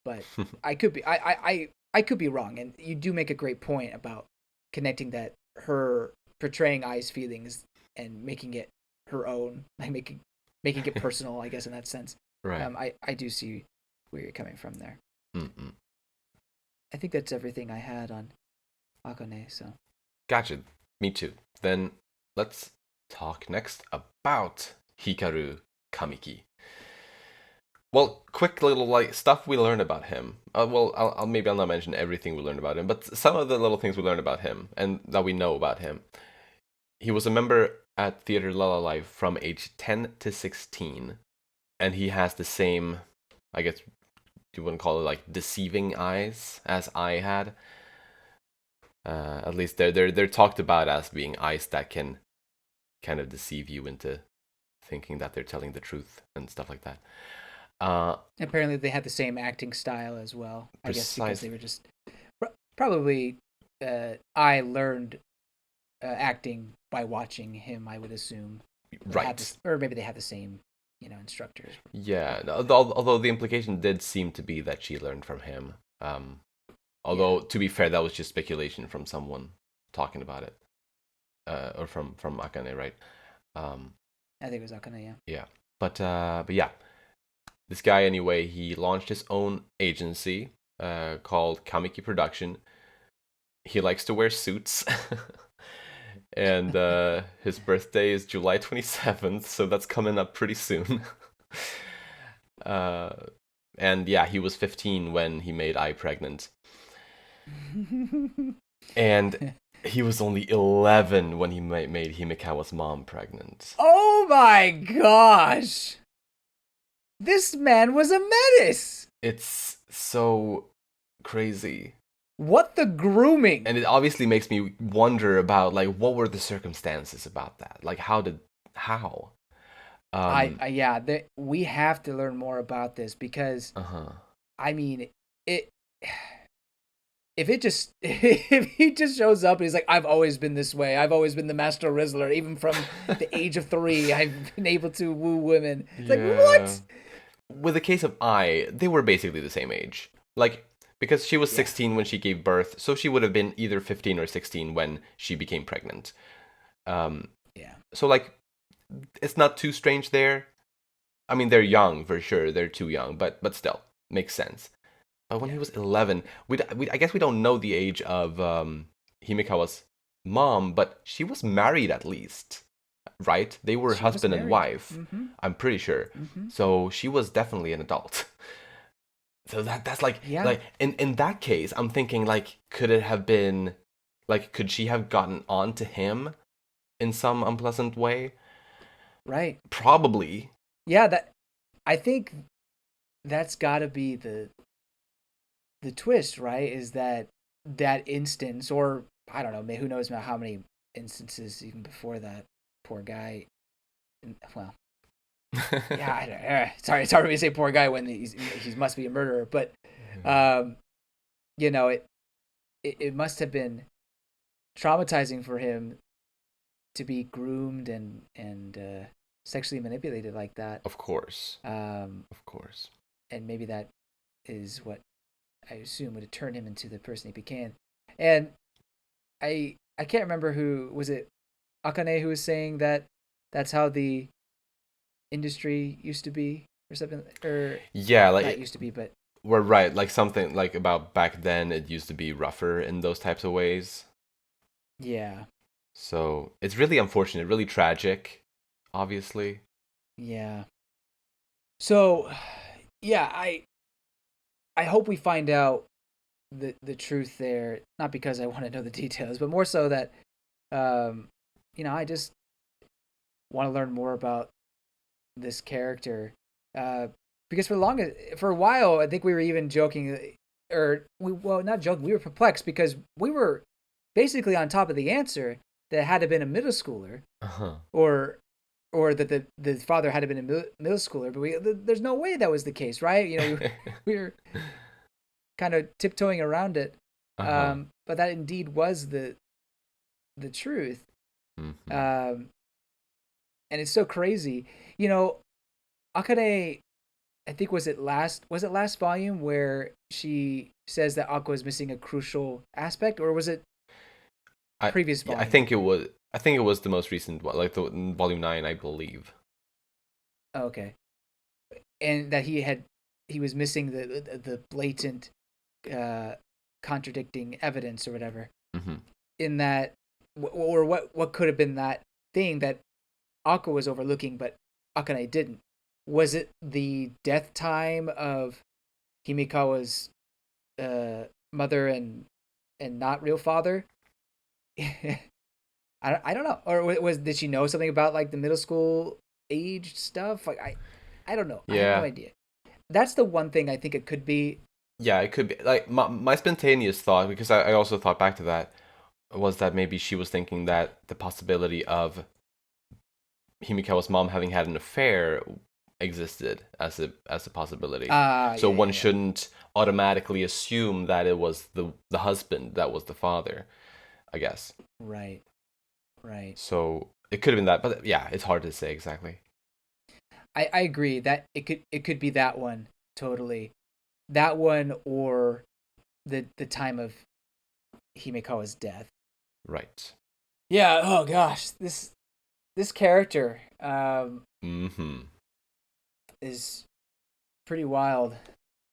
but I could be I could be wrong. And you do make a great point about connecting that her portraying Ai's feelings and making it her own, like making it personal, I guess in that sense. Right. I do see where you're coming from there. Mm-mm. I think that's everything I had on Akane. So Gotcha. Me too. Then let's talk next about Hikaru Kamiki. Well, quick little like stuff we learned about him. Well, I'll not mention everything we learned about him, but some of the little things we learned about him and that we know about him. He was a member at Theater La Live from age 10 to 16, and he has the same, I guess you wouldn't call it like deceiving eyes as I had. At least they're talked about as being eyes that can kind of deceive you into thinking that they're telling the truth and stuff like that. apparently they had the same acting style as well. I guess because they Precisely. were just probably I learned acting by watching him. I would assume, or have Right. this, or maybe they have the same, instructors. Yeah. Although the implication did seem to be that she learned from him. Yeah, Although to be fair, that was just speculation from someone talking about it, or from Akane, right? Um, I think it was Akane. Yeah. yeah. But yeah, this guy anyway, he launched his own agency called Kamiki Production. He likes to wear suits. And his birthday is July 27th, so that's coming up pretty soon. uh, and yeah, he was 15 when he made I pregnant. And he was only 11 when he made Himikawa's mom pregnant. Oh my gosh! This man was a menace. It's so crazy. What the grooming? And it obviously makes me wonder about like what were the circumstances about that? Like how? Yeah, we have to learn more about this because Uh-huh. I mean it. If it just if he just shows up and he's like, I've always been this way. I've always been the master Rizzler. Even from the age of 3, I've been able to woo women. It's like, Yeah. what? With the case of I, they were basically the same age. Like because she was Yeah, 16 when she gave birth, so she would have been either 15 or 16 when she became pregnant. Um yeah. so like it's not too strange there. I mean, they're young for sure. They're too young, but still makes sense. But when he Yeah. was 11, I guess we don't know the age of Himikawa's mom, but she was married at least, right? They were She was husband and married. wife. Mm-hmm. I'm pretty sure. Mm-hmm. So she was definitely an adult. So that's Yeah. like in that case, I'm thinking like could it have been like could she have gotten on to him in some unpleasant way? Right. Probably. Yeah, that I think that's got to be the twist, right? Is that instance, or I don't know, who knows about how many instances even before that. Poor guy. Well, yeah, I don't, sorry, it's hard for me to say poor guy when he must be a murderer, but um, it must have been traumatizing for him to be groomed and sexually manipulated like that. Of course. Um, Of course. and maybe that is what I assume would have turned him into the person he became. And I can't remember who was it. Akane who was saying that that's how the industry used to be or something, or Yeah, not like used to be, but we're right. Like something like about back then, it used to be rougher in those types of ways. yeah, So it's really unfortunate, really tragic, obviously. yeah. So yeah, I hope we find out the truth there. Not because I want to know the details, but more so that um, I just want to learn more about this character. Uh, because for a while, I think we were even joking, or well, not joking. We were perplexed because we were basically on top of the answer that it had to been a middle schooler, Uh-huh. or that the father had to been a middle schooler. But there's no way that was the case, right? We were kind of tiptoeing around it. Uh-huh. But that indeed was the truth. Hmm. Um, and it's so crazy. You know, Akane, I think was it last volume where she says that Aqua is missing a crucial aspect, or was it I previous yeah, I volume? think it was the most recent one, like the volume 9, I believe. Oh, okay, and that he was missing the blatant uh, contradicting evidence or whatever. Hmm. In that, or what could have been that thing that Aqua was overlooking, but Akane didn't. Was it the death time of Himikawa's mother and not real father? I don't know. Or did she know something about like the middle school age stuff? Like I don't know. I have no Yeah. idea. That's the one thing I think it could be. Yeah, it could be like my spontaneous thought, because I also thought back to that, was that maybe she was thinking that the possibility of Himikawa's mom having had an affair existed as a possibility. So Yeah, one yeah, yeah. shouldn't automatically assume that it was the husband that was the father, I guess. Right, right. So it could have been that, but yeah, it's hard to say exactly. I agree that it could be that one totally. That one or the time of Himekawa's death. Right. Yeah. Oh gosh, this character Mm-hmm. is pretty wild.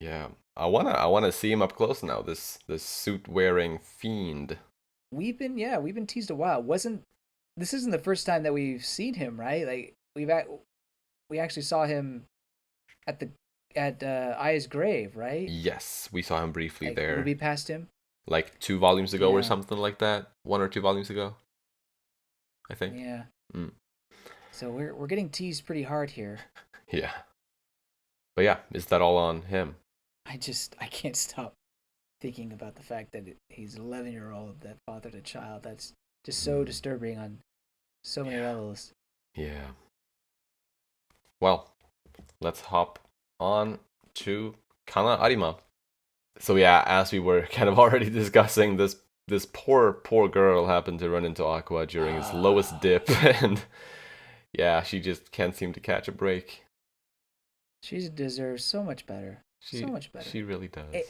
Yeah. I wanna see him up close now. This suit wearing fiend. We've been teased a while. Wasn't This isn't the first time that we've seen him, right? Like we actually saw him at the at Aya's grave, right? Yes, we saw him briefly Like there, Ruby passed him. like 2 volumes ago or Yeah, something like that. 1 or 2 volumes ago, I think. yeah. Mm. So we're getting teased pretty hard here. Yeah. But yeah, is that all on him? I can't stop thinking about the fact that he's 11-year-old that fathered a child. That's just so Mm. disturbing on so many Yeah. levels. Yeah. Well, let's hop on to Kana Arima. So yeah, as we were kind of already discussing, this poor girl happened to run into Aqua during his lowest dip, and yeah, she just can't seem to catch a break. She deserves so much better. So She much better. she really It, does.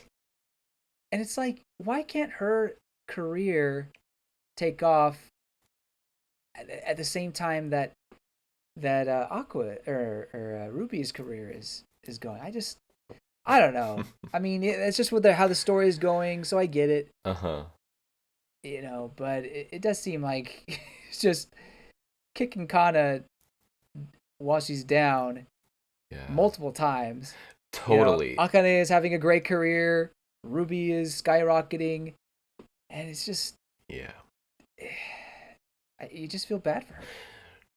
and it's like, why can't her career take off at the same time that Aqua or Ruby's career is going? I don't know. I mean, it's just with how the story is going, so I get it, Uh-huh. but it does seem like it's just kicking Kana while she's down Yeah. multiple times. Totally. Akane is having a great career. Ruby is skyrocketing, and it's just Yeah. you just feel bad for her.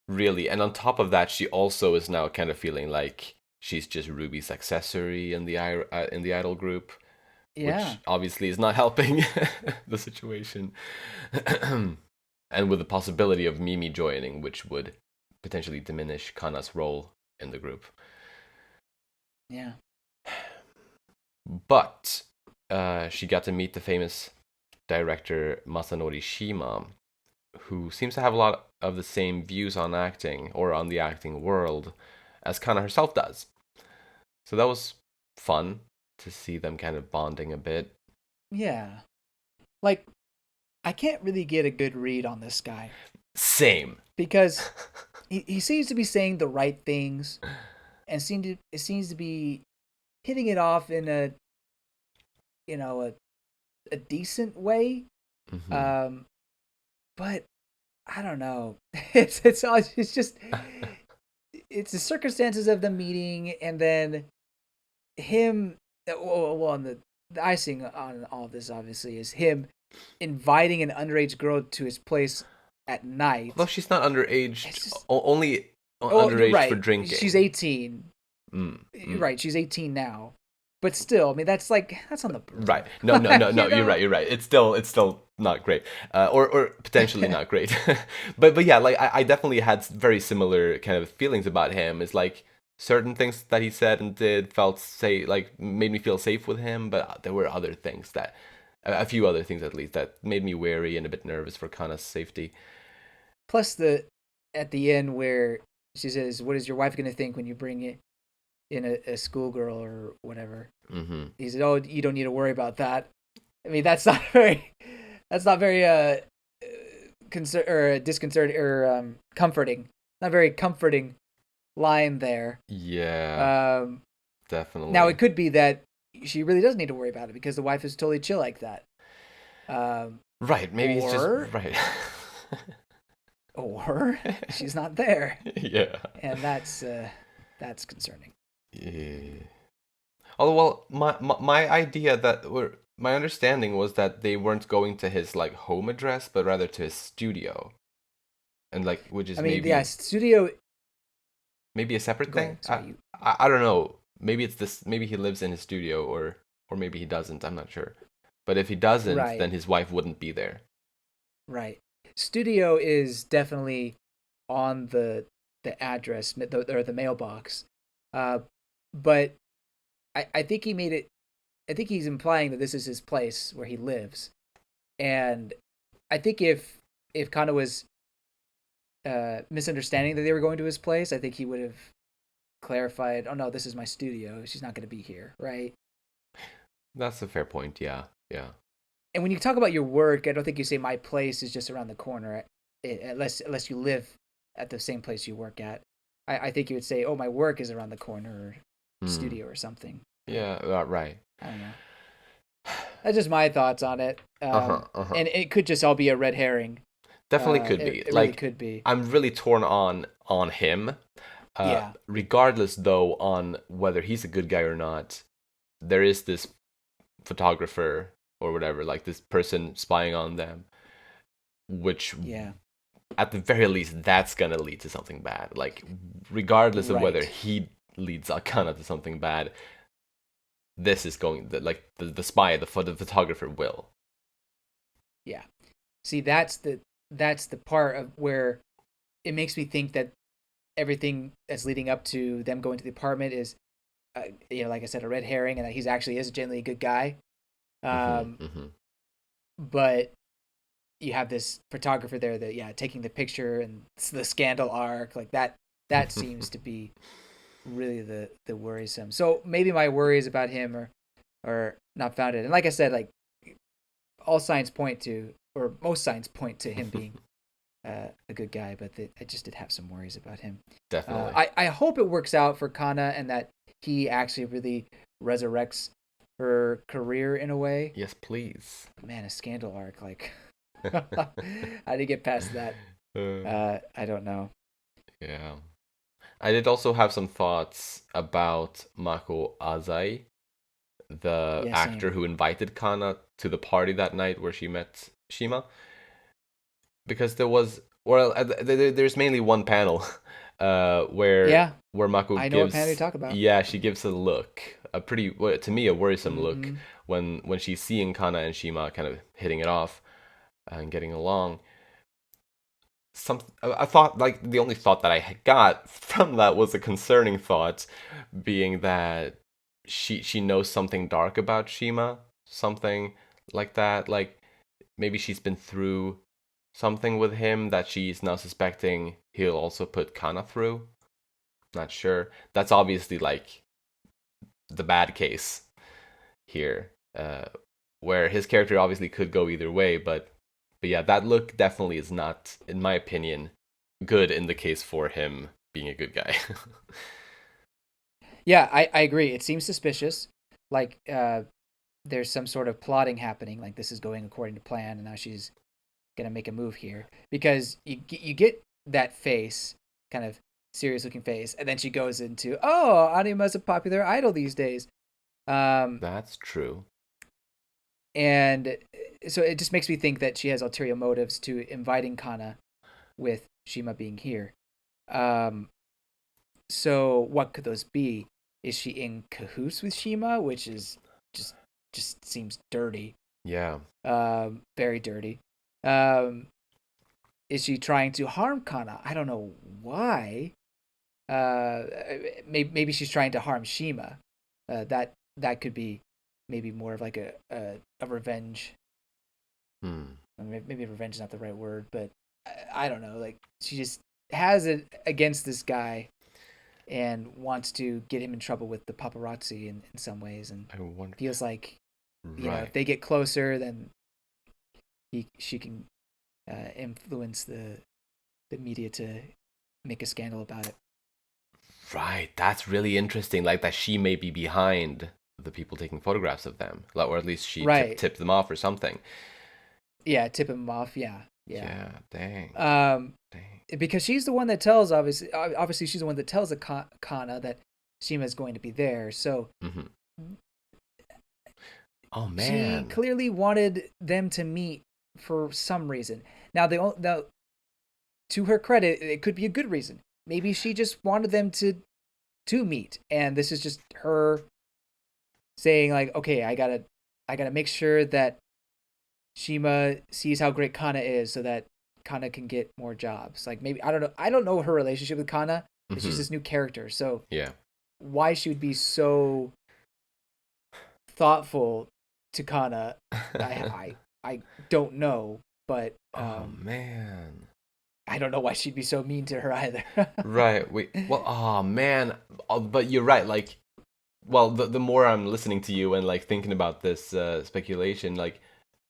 Really. And on top of that, she also is now kind of feeling like she's just Ruby's accessory in the idol group, Yeah, which obviously is not helping the situation. And with the possibility of Mimi joining, which would potentially diminish Kana's role in the group. yeah. But she got to meet the famous director Masanori Shima, who seems to have of the same views on acting or on the acting world as Kana herself does. So that was fun to see them kind of bonding a bit. Yeah. Like, I can't really get a good read on this guy. Same. Because he seems to be saying the right things and it seems to be hitting it off in a, a decent way. Mm-hmm. But I don't know. It's just it's the circumstances of the meeting, and then him. Well, and the icing on all of this obviously is him inviting an underage girl to his place at Although night. she's not underage, It's just only you're underage for right. She's drinking. 18. Mm, You're mm. right. She's 18 now. But still, I mean, that's on the Right. border. No, no, no, no. you You're know? right. You're right. It's still not great, or potentially not great. But yeah, like I definitely had very similar kind of feelings about him. It's like certain things that he said and did felt say like made me feel safe with him, but there were other things that a few other things at least that made me wary and a bit nervous for Kana's safety. Plus at the end where she says, "What is your wife going to think when you bring it in a schoolgirl or whatever?" Mm-hmm. He said, "Oh, you don't need to worry about that." I mean, that's not very concern or disconcerting or comforting. Not very comforting line there. Yeah, Um, Now definitely. it could be that she really does need to worry about it because the wife is totally chill like that. Um, Right. Maybe he's just or right. or she's not there, Yeah. and that's concerning. Yeah. Oh well, my idea that or my understanding was that they weren't going to his like home address, but rather to his studio, and like which I is mean, yeah, maybe studio. maybe a separate Go thing. ahead. Sorry, you. I don't know. Maybe it's this. Maybe he lives in his studio, or maybe he doesn't. I'm not sure. But if he doesn't, Right, then his wife wouldn't be there. right. Studio is definitely on the address or the mailbox, uh, but I think he made it. I think he's implying that this is his place where he lives, and I think if Kana was misunderstanding that they were going to his place, I think he would have clarified, "Oh no, this is my studio. She's not going to be here, right?" That's a fair point. Yeah. Yeah. And when you talk about your work, I don't think you say my place is just around the corner, unless you live at the same place you work at. I think you would say, "Oh, my work is around the corner, or Hmm. studio, or something." But Yeah. Right. I don't know. That's just my thoughts on it. Uh huh. Uh huh. And it could just all be a red herring. Definitely could It, be. it really Like could be. I'm really torn on him. Yeah. Regardless though on whether he's a good guy or not, there is this photographer or whatever, like this person spying on them, which Yeah. at the very least that's gonna lead to something bad. Like regardless of whether Right. he leads Akana to something bad, this is going like the spy, the photographer will. Yeah. See, that's the part of where it makes me think that everything that's leading up to them going to the apartment is, like I said, a red herring, and that he's actually is genuinely a good guy. Hmm. Um, Hmm. but you have this photographer there that, yeah, taking the picture and the scandal arc like that. That seems to be really the worrisome. So maybe my worries about him are not founded. And like I said, like all signs point to, or most signs point to him being a good guy, but I just did have some worries about him. Definitely. I hope it works out for Kana and that he actually really resurrects her career in a way. Yes, please. Man, a scandal arc, like how did he get past that? uh, I don't know. yeah. I did also have some thoughts about Mako Azai, the Yeah, actor same. who invited Kana to the party that night where she met Shima, because there was well, there's mainly one panel, where Yeah, Mako I know what panel you gives talk about. yeah she gives a look, a pretty to me a worrisome look Mm-hmm. when she's seeing Kana and Shima kind of hitting it off and getting along. I thought like the only thought that I had got from that was a concerning thought, being that she knows something dark about Shima, something like that. Like maybe she's been through something with him that she's now suspecting he'll also put Kana through. Not sure. That's obviously like the bad case here, where his character obviously could go either way, but yeah, that look definitely is not, in my opinion, good in the case for him being a good guy. Yeah, I agree. It seems suspicious. Like there's some sort of plotting happening. Like this is going according to plan, and now she's gonna make a move here because you get that face, kind of serious looking face, and then she goes into, oh, Anima's a popular idol these days. That's true. And so it just makes me think that she has ulterior motives to inviting Kana with Shima being here. Um, so what could those be? Is she in cahoots with Shima, which is just just seems dirty, Yeah. very dirty. Um, is she trying to harm Kana? I don't know why. Uh, maybe she's trying to harm Shima. That could be maybe more of like a revenge. Hmm. Maybe revenge is not the right word, but I don't know. Like she just has it against this guy and wants to get him in trouble with the paparazzi in some ways, and I wonder. feels like Right. if they get closer, then she can influence the media to make a scandal about it. Right. That's really interesting. Like that she may be behind the people taking photographs of them, like, or at least she Right. tipped them off or something. Yeah, tip him off. Yeah, yeah. Yeah. Dang. Um, Dang. because she's the one that tells obviously she's the one that tells Kana that Shima is going to be there. So Hmm. Oh she man. clearly wanted them to meet for some reason. Now, to her credit, it could be a good reason. Maybe she just wanted them to meet, and this is just her saying like, okay, I gotta make sure that Shima sees how great Kana is, so that Kana can get more jobs. Like maybe I don't know her relationship with Kana. She's Hmm. this new character, so Yeah. why she would be so thoughtful to Kana, I don't know, but Oh man. I don't know why she'd be so mean to her either. Right. Wait. Well. Oh man. But you're right. Like, well, the more I'm listening to you and like thinking about this speculation, like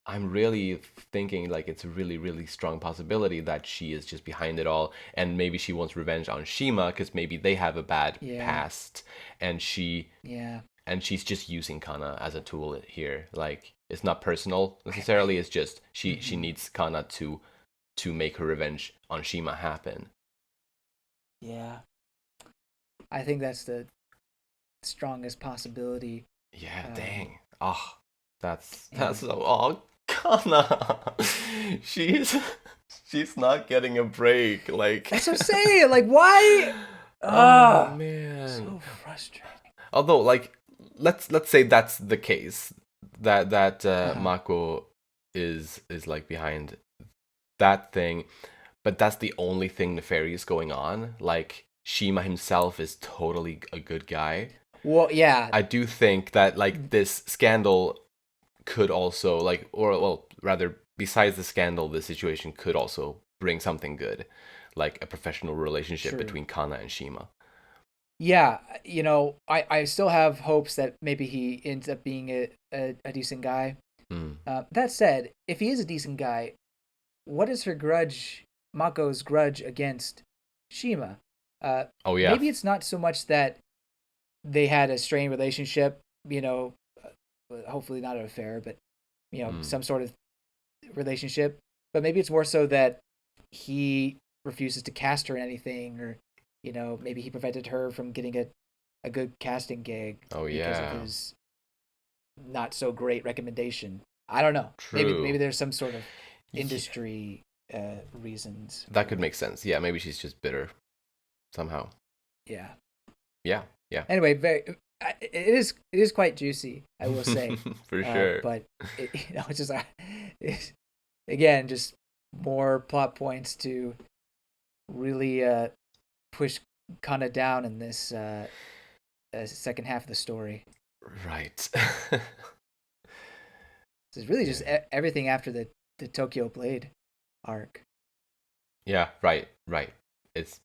I'm really thinking like it's a really, really strong possibility that she is just behind it all, and maybe she wants revenge on Shima because maybe they have a bad Yeah, past, and yeah. she's just using Kana as a tool here. Like it's not personal necessarily. It's just she Mhm. needs Kana to make her revenge on Shima happen. Yeah, I think that's the strongest possibility. Yeah. Um, Dang. Oh, that's and so. Oh, Kana. She's she's not getting a break. Like. that's what I'm saying. Like, why? Oh Ah, man. so frustrating. Although, like, let's say that's the case, that Uh huh. Mako is like behind that thing, but that's the only thing nefarious going on. Like Shima himself is totally a good guy. Well, yeah. I do think that like this scandal could also like, or well, rather, besides the scandal, the situation could also bring something good, like a professional relationship True. between Kana and Shima. Yeah, I still have hopes that maybe he ends up being a decent guy. Mm. That said, if he is a decent guy, what is her grudge, Mako's grudge against Shima? Oh yeah. Maybe it's not so much that they had a strained relationship, you know, hopefully not an affair, but, Mm. some sort of relationship. But maybe it's more so that he refuses to cast her in anything, or, maybe he prevented her from getting a good casting gig Oh because of yeah. his not so great recommendation. I don't know. Maybe True. there's some sort of Yeah, industry reasons that could for make sense. Yeah, maybe she's just bitter somehow. yeah. Yeah, yeah. Anyway, it is quite juicy, I will say. For sure. But it's just it's, again just more plot points to really push Kana down in this second half of the story. Right. So it's really just Yeah. everything after the Tokyo Blade arc. Yeah, right. It's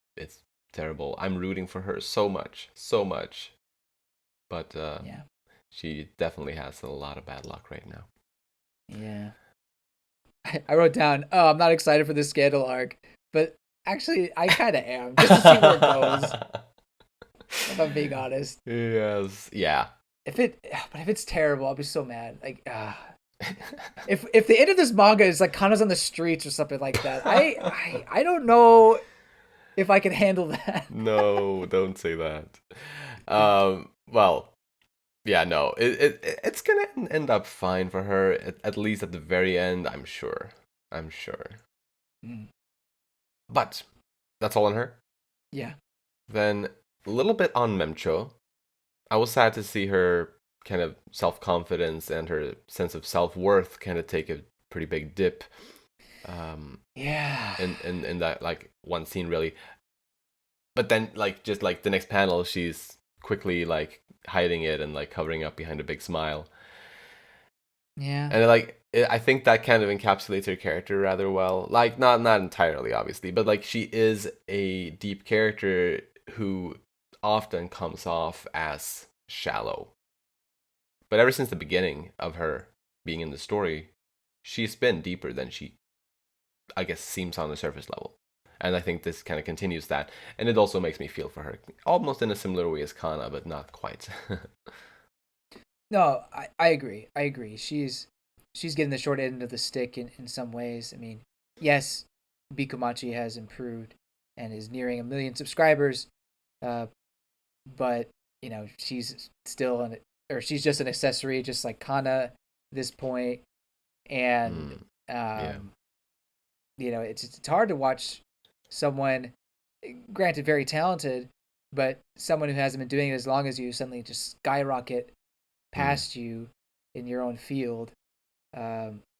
terrible. I'm rooting for her so much, so much. But Yeah. she definitely has a lot of bad luck right now. Yeah. I wrote down, oh, I'm not excited for this scandal arc, but actually, I kind of am, just to see where it goes, if I'm being honest. Yes. Yeah. But if it's terrible, I'll be so mad. Like, if the end of this manga is like Kana's on the streets or something like that, I don't know if I can handle that. No, don't say that. Well, yeah, no. It's gonna end up fine for her, at least at the very end, I'm sure. I'm sure. Mm, But that's all on her. yeah. Then a little bit on Mem-cho. I was sad to see her kind of self-confidence and her sense of self-worth kind of take a pretty big dip. Yeah. In that like one scene really. But then like just like the next panel, she's quickly like hiding it and like covering up behind a big smile. Yeah. And like I think that kind of encapsulates her character rather well. Like not entirely obviously, but like she is a deep character who often comes off as shallow. But ever since the beginning of her being in the story, she's been deeper than she, I guess, seems on the surface level. And I think this kind of continues that. And it also makes me feel for her, almost in a similar way as Kana, but not quite. No, I agree. I agree. She's getting the short end of the stick in some ways. I mean, yes, Bikumachi has improved and is nearing 1 million subscribers, uh, but she's still or she's just an accessory, just like Kana at this point. And Yeah. it's hard to watch someone, granted very talented, but someone who hasn't been doing it as long as you suddenly just skyrocket past you in your own field,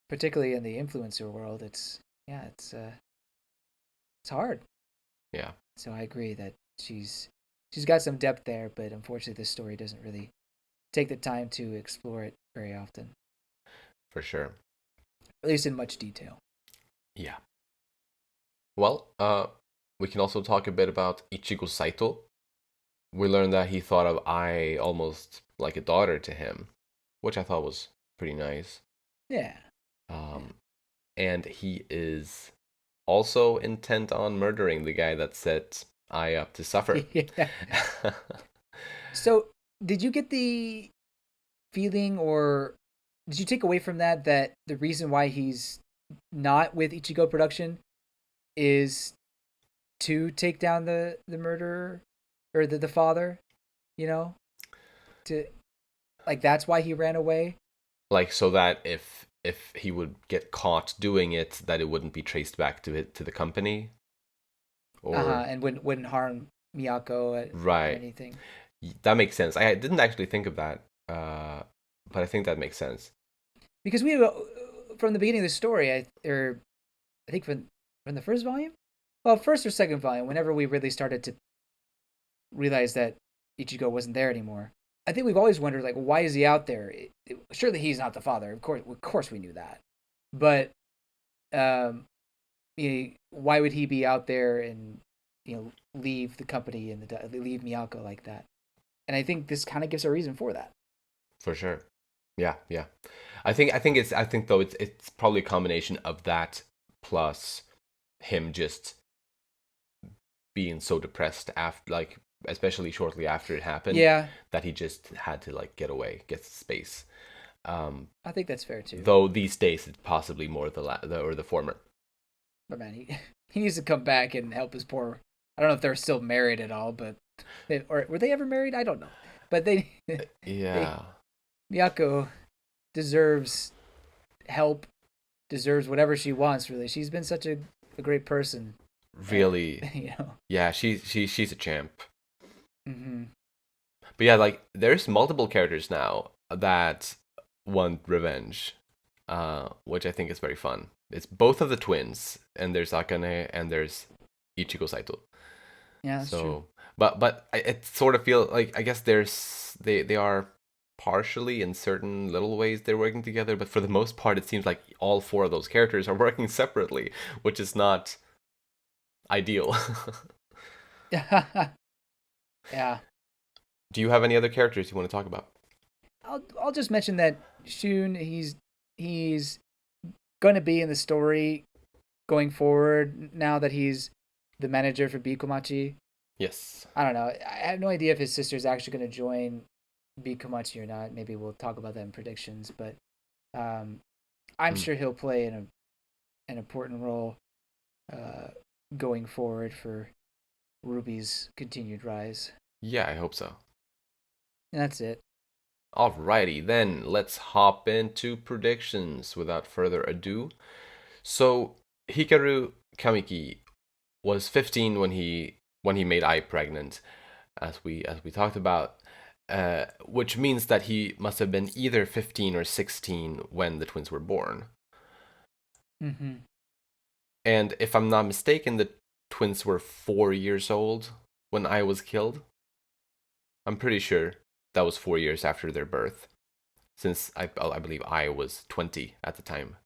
particularly in the influencer world. It's hard. Yeah. So I agree that she's got some depth there, but unfortunately, this story doesn't really take the time to explore it very often, For sure. at least in much detail. Yeah. Well, we can also talk a bit about Ichigo Saito. We learned that he thought of Ai almost like a daughter to him, which I thought was pretty nice. Yeah. And he is also intent on murdering the guy that set Ai up to suffer. Yeah. So, did you get the feeling, or did you take away from that the reason why he's not with Ichigo Production is to take down the murderer or the father? You know, to like that's why he ran away. Like so that if he would get caught doing it, that it wouldn't be traced back to the company, or And wouldn't harm Miyako or right. anything. That makes sense. I didn't actually think of that, but I think that makes sense. Because we from the beginning of the story, I think from the first volume, well, first or second volume, whenever we really started to realize that Ichigo wasn't there anymore, I think we've always wondered like why is he out there? Surely he's not the father. Of course, we knew that, but why would he be out there and leave the company and leave Miyako like that? And I think this kind of gives a reason for that. For sure. Yeah, yeah. I think though it's probably a combination of that plus him just being so depressed after, like, especially shortly after it happened, Yeah, that he just had to like get away, get space. I think that's fair too. Though these days it's possibly more the former. But man, he needs to come back and help his poor. I don't know if they're still married at all, but or were they ever married? I don't know. But Yeah. Miyako deserves help, deserves whatever she wants. Really, she's been such a great person. Really. And, Yeah, she's a champ. Mm-hmm. But yeah, like there's multiple characters now that want revenge, which I think is very fun. It's both of the twins, and there's Akane and there's Ichigo Saito. Yeah, that's true. So, but it sort of feels like I guess they are partially in certain little ways they're working together, but for the most part, it seems like all four of those characters are working separately, which is not ideal. Yeah. Do you have any other characters you want to talk about? I'll just mention that Shun, he's going to be in the story going forward now that he's the manager for Bikomachi. Yes. I don't know. I have no idea if his sister's actually going to join Bikomachi or not. Maybe we'll talk about that in predictions, but I'm sure he'll play an important role going forward for Ruby's continued rise. Yeah, I hope so. And that's it. Alrighty, then let's hop into predictions without further ado. So Hikaru Kamiki was 15 when he made Ai pregnant, as we talked about, which means that he must have been either 15 or 16 when the twins were born. Mm-hmm. And if I'm not mistaken, the twins were 4 years old when Ai was killed. I'm pretty sure that was 4 years after their birth, since I believe Ai was 20 at the time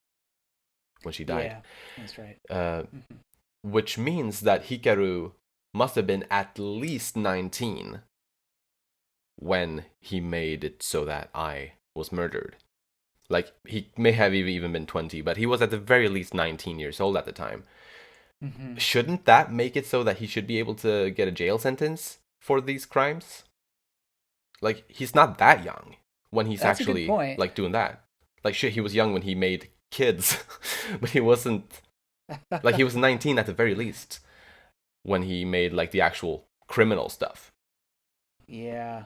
when she died. Yeah, that's right. Which means that Hikaru must have been at least 19 when he made it so that Ai was murdered. Like, he may have even been 20, but he was at the very least 19 years old at the time. Mm-hmm. Shouldn't that make it so that he should be able to get a jail sentence for these crimes? Like, he's not that young when he's That's actually a good point. like doing that. Like, shit, he was young when he made kids, but he wasn't. Like, he was 19 at the very least when he made like the actual criminal stuff. Yeah.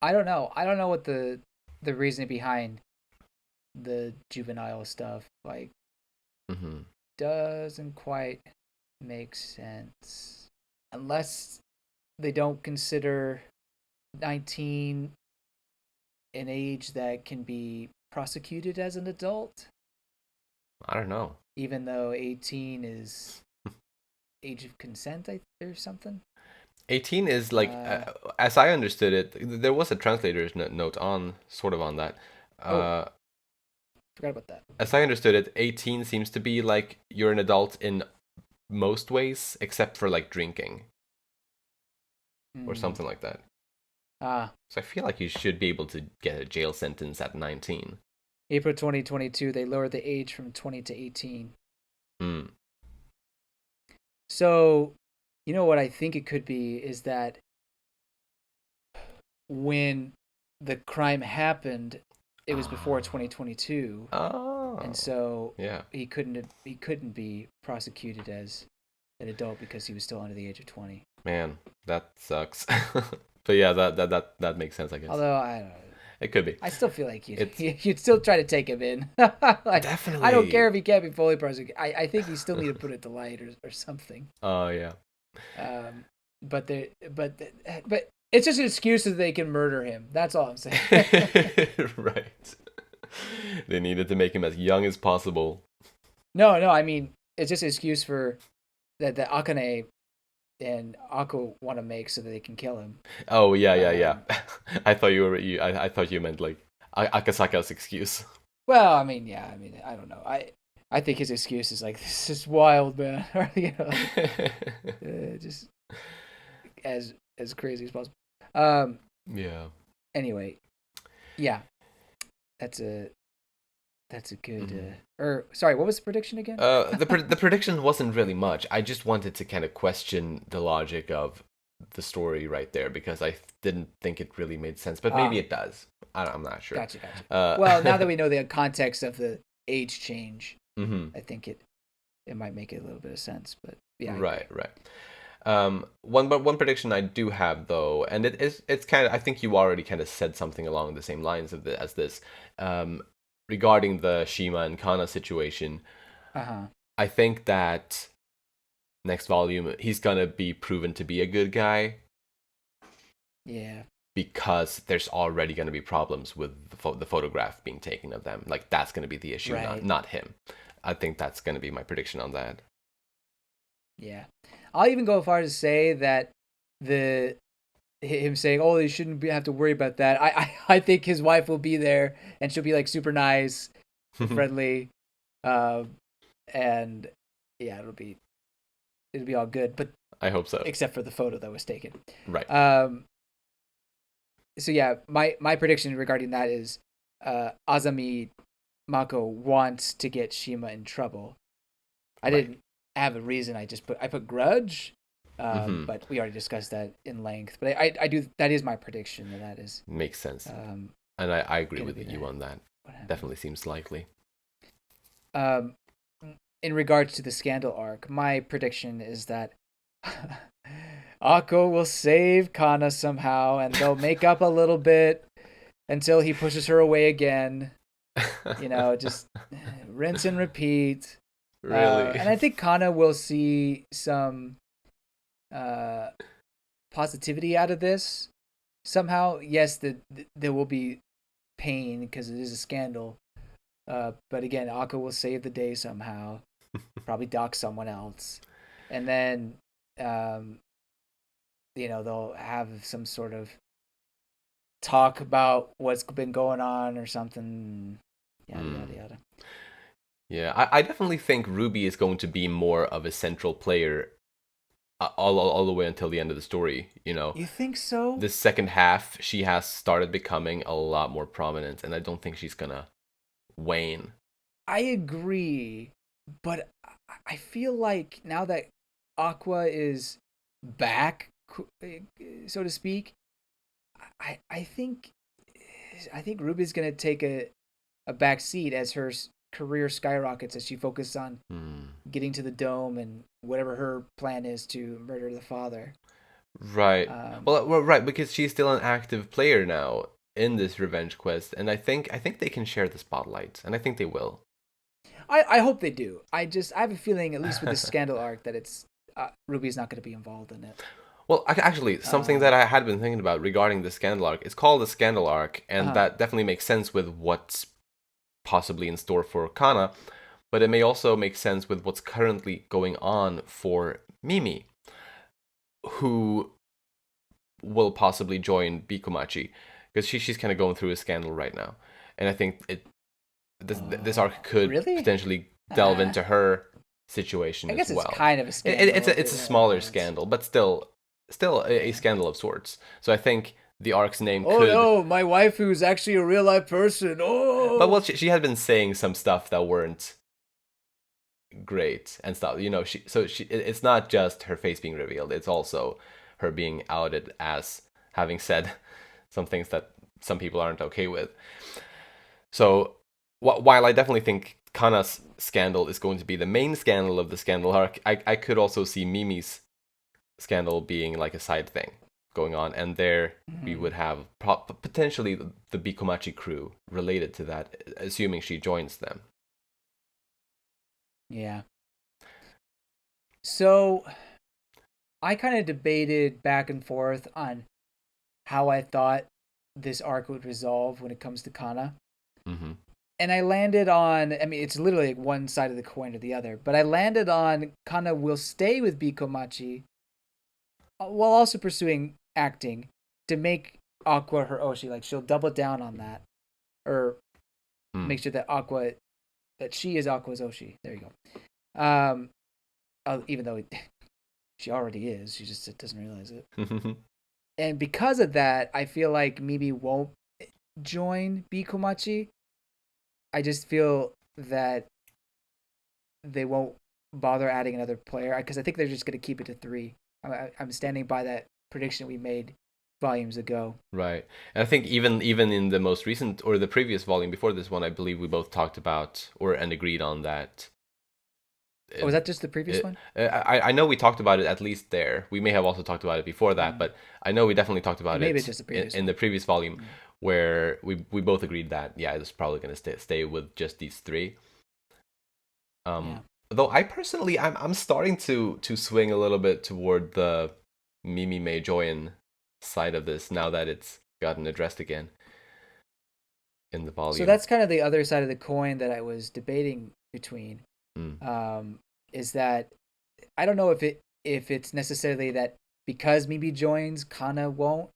I don't know. I don't know what the reasoning behind the juvenile stuff like doesn't quite make sense unless they don't consider 19 an age that can be prosecuted as an adult. I don't know. Even though 18 is age of consent or something. 18 is like, as I understood it, there was a translator's note on that. Forgot about that. As I understood it, 18 seems to be like you're an adult in most ways, except for like drinking or something like that. So I feel like you should be able to get a jail sentence at 19. April 2022, they lowered the age from 20 to 18. So, you know what I think it could be is that when the crime happened, it was before 2022. Oh. And so yeah, he couldn't be prosecuted as an adult because he was still under the age of 20. Man, that sucks. But yeah, that makes sense, I guess. Although I don't know. It could be. I still feel like you'd still try to take him in. Like, definitely. I don't care if he can't be fully prosecuted. I think you still need to put it to light or something. Oh yeah. But it's just an excuse so they can murder him. That's all I'm saying. Right. They needed to make him as young as possible. No, I mean it's just an excuse for that Akane and Ako want to make so that they can kill him. Oh yeah. I thought I thought you meant like Akasaka's excuse. Well, I mean, yeah, I don't know. I think his excuse is like, this is wild, man. Or, you know, just as crazy as possible. Yeah. Anyway, yeah, that's a good. Sorry, what was the prediction again? The prediction wasn't really much. I just wanted to kind of question the logic of the story right there because I didn't think it really made sense, but maybe it does. I'm not sure. Gotcha. Well, now that we know the context of the age change, I think it might make it a little bit of sense. But yeah, right. One prediction I do have though, and it's kind of, I think you already kind of said something along the same lines as this, regarding the Shima and Kana situation. I think that next volume he's gonna be proven to be a good guy. Yeah. Because there's already gonna be problems with the photograph being taken of them. Like that's gonna be the issue, right. not him. I think that's gonna be my prediction on that. Yeah. I'll even go as far as to say that the him saying, "Oh, they shouldn't have to worry about that." I think his wife will be there, and she'll be like super nice, and friendly, um, and yeah, it'll be all good. But I hope so. except for the photo that was taken. Right. Um, so yeah, my prediction regarding that is, Azami Mako wants to get Shima in trouble. I Right. didn't have a reason. I put grudge, Mm-hmm. but we already discussed that in length. But I do, that is my prediction, that is Makes sense. um And I agree gonna with be you that on that. what happens. Definitely seems likely. Um, in regards to the scandal arc, my prediction is that Akko will save Kana somehow, and they'll make up a little bit until he pushes her away again. Just rinse and repeat. Really? And I think Kana will see some uh, positivity out of this somehow. Yes, there will be pain because it is a scandal. But again, Akka will save the day somehow. Probably dock someone else, and then um, they'll have some sort of talk about what's been going on or something. Yada Mm. yada yada. Yeah, I definitely think Ruby is going to be more of a central player all the way until the end of the story. You think so? This second half, she has started becoming a lot more prominent, and I don't think she's gonna wane. I agree, but I feel like now that Aqua is back, so to speak, I I think I think Ruby's gonna take a back seat as her career skyrockets as she focuses on Hmm. getting to the dome and whatever her plan is to murder the father. Right. Um, Well, right, because she's still an active player now in this revenge quest, and I think they can share the spotlight, and I think they will. I hope they do. I have a feeling, at least with the scandal arc, that it's Ruby's not going to be involved in it. Well, actually, something that Um, I had been thinking about regarding the scandal arc, it's called the scandal arc, and uh, that definitely makes sense with what's possibly in store for Kana, but it may also make sense with what's currently going on for Mimi, who will possibly join Bikomachi, because she's kind of going through a scandal right now, and I think this arc could really? potentially delve Uh, into her situation I as guess it's well. kind of a It's scandal a smaller once. scandal, but still a Yeah. scandal of sorts. So I think the arc's name Oh could. no, my wife who's actually a real life person. But Oh. well, she had been saying some stuff that weren't great and stuff. It's not just her face being revealed. It's also her being outed as having said some things that some people aren't okay with. So while I definitely think Kana's scandal is going to be the main scandal of the scandal arc, I could also see Mimi's scandal being like a side thing going on, and there we Mhm. would have potentially the Bikomachi crew related to that, assuming she joins them. Yeah. So I kind of debated back and forth on how I thought this arc would resolve when it comes to Kana. Mm-hmm. And I landed on, I mean, it's literally like one side of the coin or the other, but I landed on Kana will stay with Bikomachi while also pursuing acting to make Aqua her Oshi. Like she'll double down on that, or Mm. make sure that she is Aqua's Oshi. There you go. Even though she already is, she just doesn't realize it. And because of that, I feel like Mimi won't join Bikomachi. I just feel that they won't bother adding another player because I think they're just going to keep it to three. I'm standing by that prediction we made volumes ago. Right. And I think even in the most recent or the previous volume before this one, I believe we both talked about or and agreed on that. Oh, was It, that just the previous one? I know we talked about it at least there. We may have also talked about it before that, Mm. but I know we definitely talked It about may be it just the previous in one. the previous volume, Mm. where we both agreed that yeah, it's probably going to stay with just these three. Yeah. Though I personally, I'm starting to swing a little bit toward the Mimi May Joyen side of this now that it's gotten addressed again in the So volume. that's kind of the other side of the coin that I was debating between. Mm. Um, is that I don't know if it's necessarily that because Mimi joins, Kana won't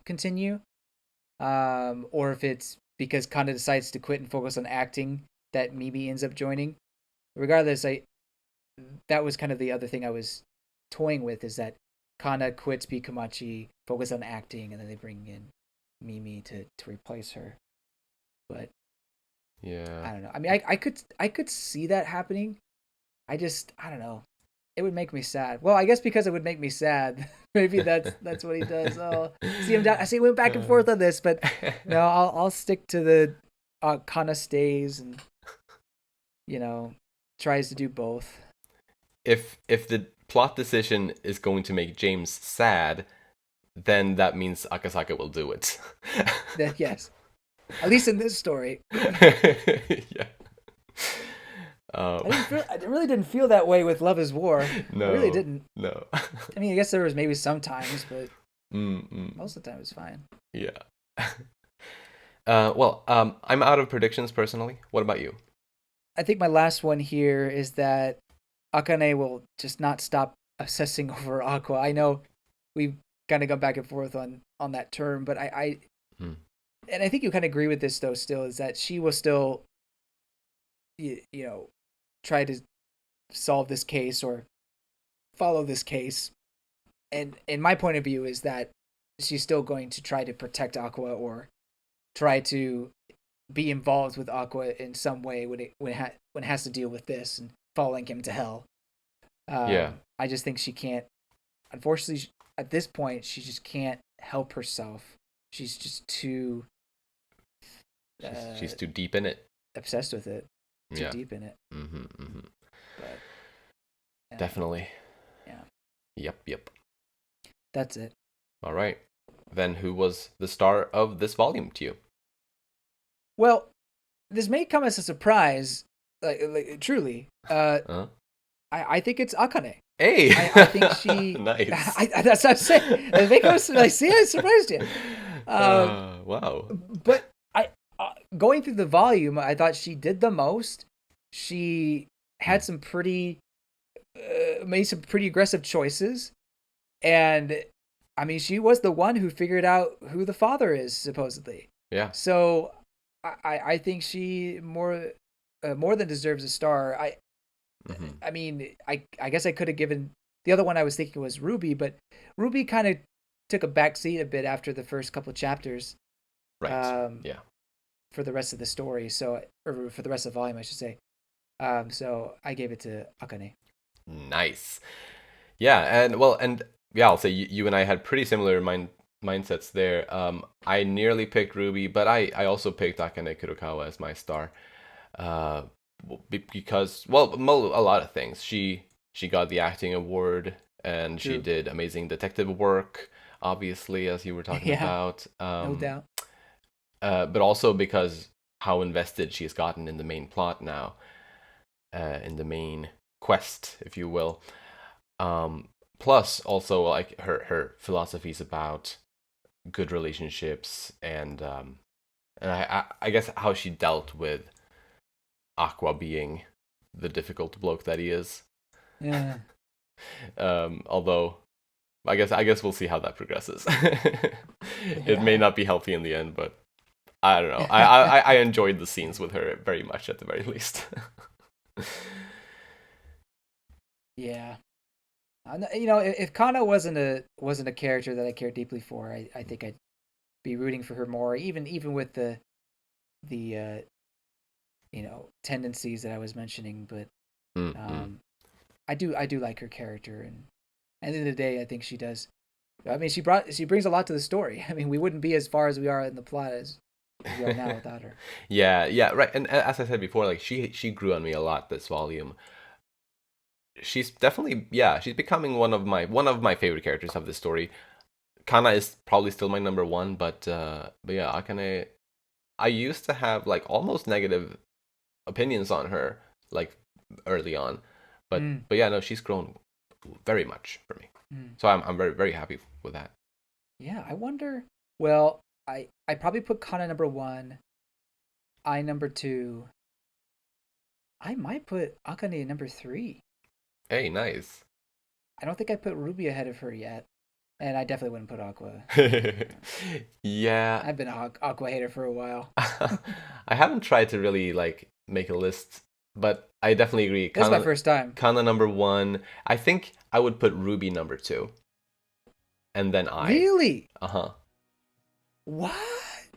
continue, or if it's because Kana decides to quit and focus on acting that Mimi ends up joining. Regardless, I that was kind of the other thing I was toying with, is that Kana quits Pikumachi, focus on acting, and then they bring in Mimi to replace her. But Yeah. I don't know. I mean, I could see that happening. I don't know. It would make me sad. Well, I guess because it would make me sad, maybe that's what he does. Oh, see him down. I see he went back and forth on this, but no, I'll stick to the Kana stays and tries to do both. If the plot decision is going to make James sad, then that means Akasaka will do it. That yes, at least in this story. Yeah. I really didn't feel that way with Love Is War. No, I really didn't. no. I mean, I guess there was maybe some times, but Mm-mm. most of the time it was fine. Yeah. I'm out of predictions personally. What about you? I think my last one here is that Akane will just not stop obsessing over Aqua. I know we've kind of gone back and forth on that term, but Hmm. and I think you kind of agree with this though. Still, is that she will still, try to solve this case or follow this case. And in my point of view is that she's still going to try to protect Aqua or try to be involved with Aqua in some way when it has to deal with this and following him to hell. Yeah. I just think she can't. Unfortunately, at this point, she just can't help herself. She's just too. She's too deep in it. Obsessed with it. Too Yeah. deep in it. Mm-hmm, mm-hmm. But Definitely. yeah. Yep. That's it. All right. Then who was the star of this volume to you? Well, this may come as a surprise, like truly. Uh-huh. I think it's Akane. Hey! I think she. Nice. That's what I'm saying. I think I was like, see, I surprised you. Wow. But going through the volume, I thought she did the most. She had some made some pretty aggressive choices, and I mean, she was the one who figured out who the father is supposedly. Yeah. So I think she more than deserves a star. Mm-hmm. I mean, I guess I could have given the other one I was thinking was Ruby, but Ruby kind of took a back seat a bit after the first couple of chapters. Right. Yeah. For the rest of the story, or for the rest of the volume, I should say. So I gave it to Akane. Nice. Yeah, and yeah, I'll say you and I had pretty similar mindsets there. I nearly picked Ruby, but I also picked Akane Kurokawa as my star. Because a lot of things. She got the acting award, and True. she did amazing detective work, obviously, as you were talking Yeah, about. no doubt. But also because how invested she's gotten in the main plot now, in the main quest, if you will. Plus, also like her philosophies about good relationships and I guess how she dealt with Aqua being the difficult bloke that he is. Yeah. Although I guess we'll see how that progresses. It may not be healthy in the end, but I don't know. I enjoyed the scenes with her very much, at the very least. Yeah. If Kana wasn't a character that I cared deeply for, I think I'd be rooting for her more, even with the tendencies that I was mentioning. But I do like her character, and at the end of the day, I think she does. I mean, she brings a lot to the story. I mean, we wouldn't be as far as we are in the plot as we are now without her. Yeah, right. And as I said before, like she grew on me a lot this volume. She's definitely she's becoming one of my favorite characters of this story. Kana is probably still my number one, but yeah, Akane. I used to have like almost negative opinions on her, like early on, but yeah, no, she's grown very much for me. So I'm very very happy with that. Yeah, I wonder. Well, I probably put Kana number one. I number two. I might put Akane number three. Hey, nice. I don't think I put Ruby ahead of her yet. And I definitely wouldn't put Aqua. Yeah. I've been an Aqua hater for a while. I haven't tried to really like make a list, but I definitely agree. This is my first time. Kana number one. I think I would put Ruby number two, and then I. Really? Uh-huh. What?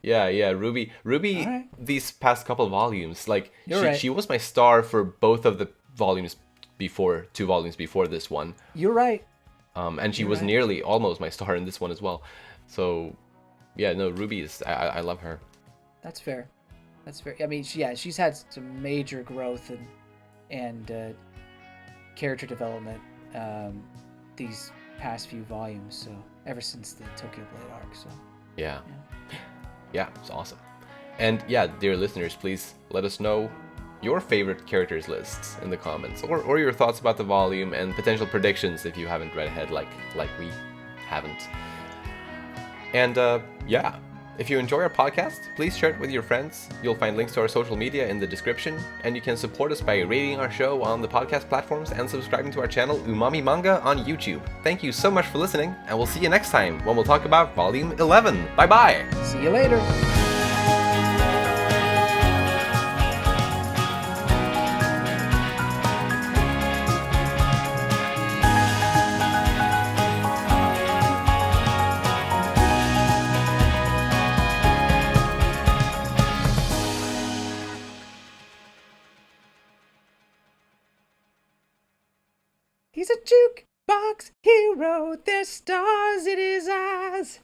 Yeah. Ruby. Alright. These past couple of volumes, like You're right. she was my star for both of the volumes before, two volumes before this one. You're right. And she You're was right. nearly almost my star in this one as well. So, yeah, no, Ruby is. I love her. That's fair. That's fair. I mean, she's had some major growth and character development these past few volumes. So ever since the Tokyo Blade arc. So Yeah, it's awesome. And yeah, dear listeners, please let us know your favorite characters lists in the comments, or your thoughts about the volume and potential predictions if you haven't read ahead like we haven't. And yeah, if you enjoy our podcast, please share it with your friends. You'll find links to our social media in the description, and you can support us by rating our show on the podcast platforms and subscribing to our channel Umami Manga on YouTube. Thank you so much for listening, and we'll see you next time when we'll talk about Volume 11. Bye-bye! see you later. He's a jukebox hero, there's stars in his eyes.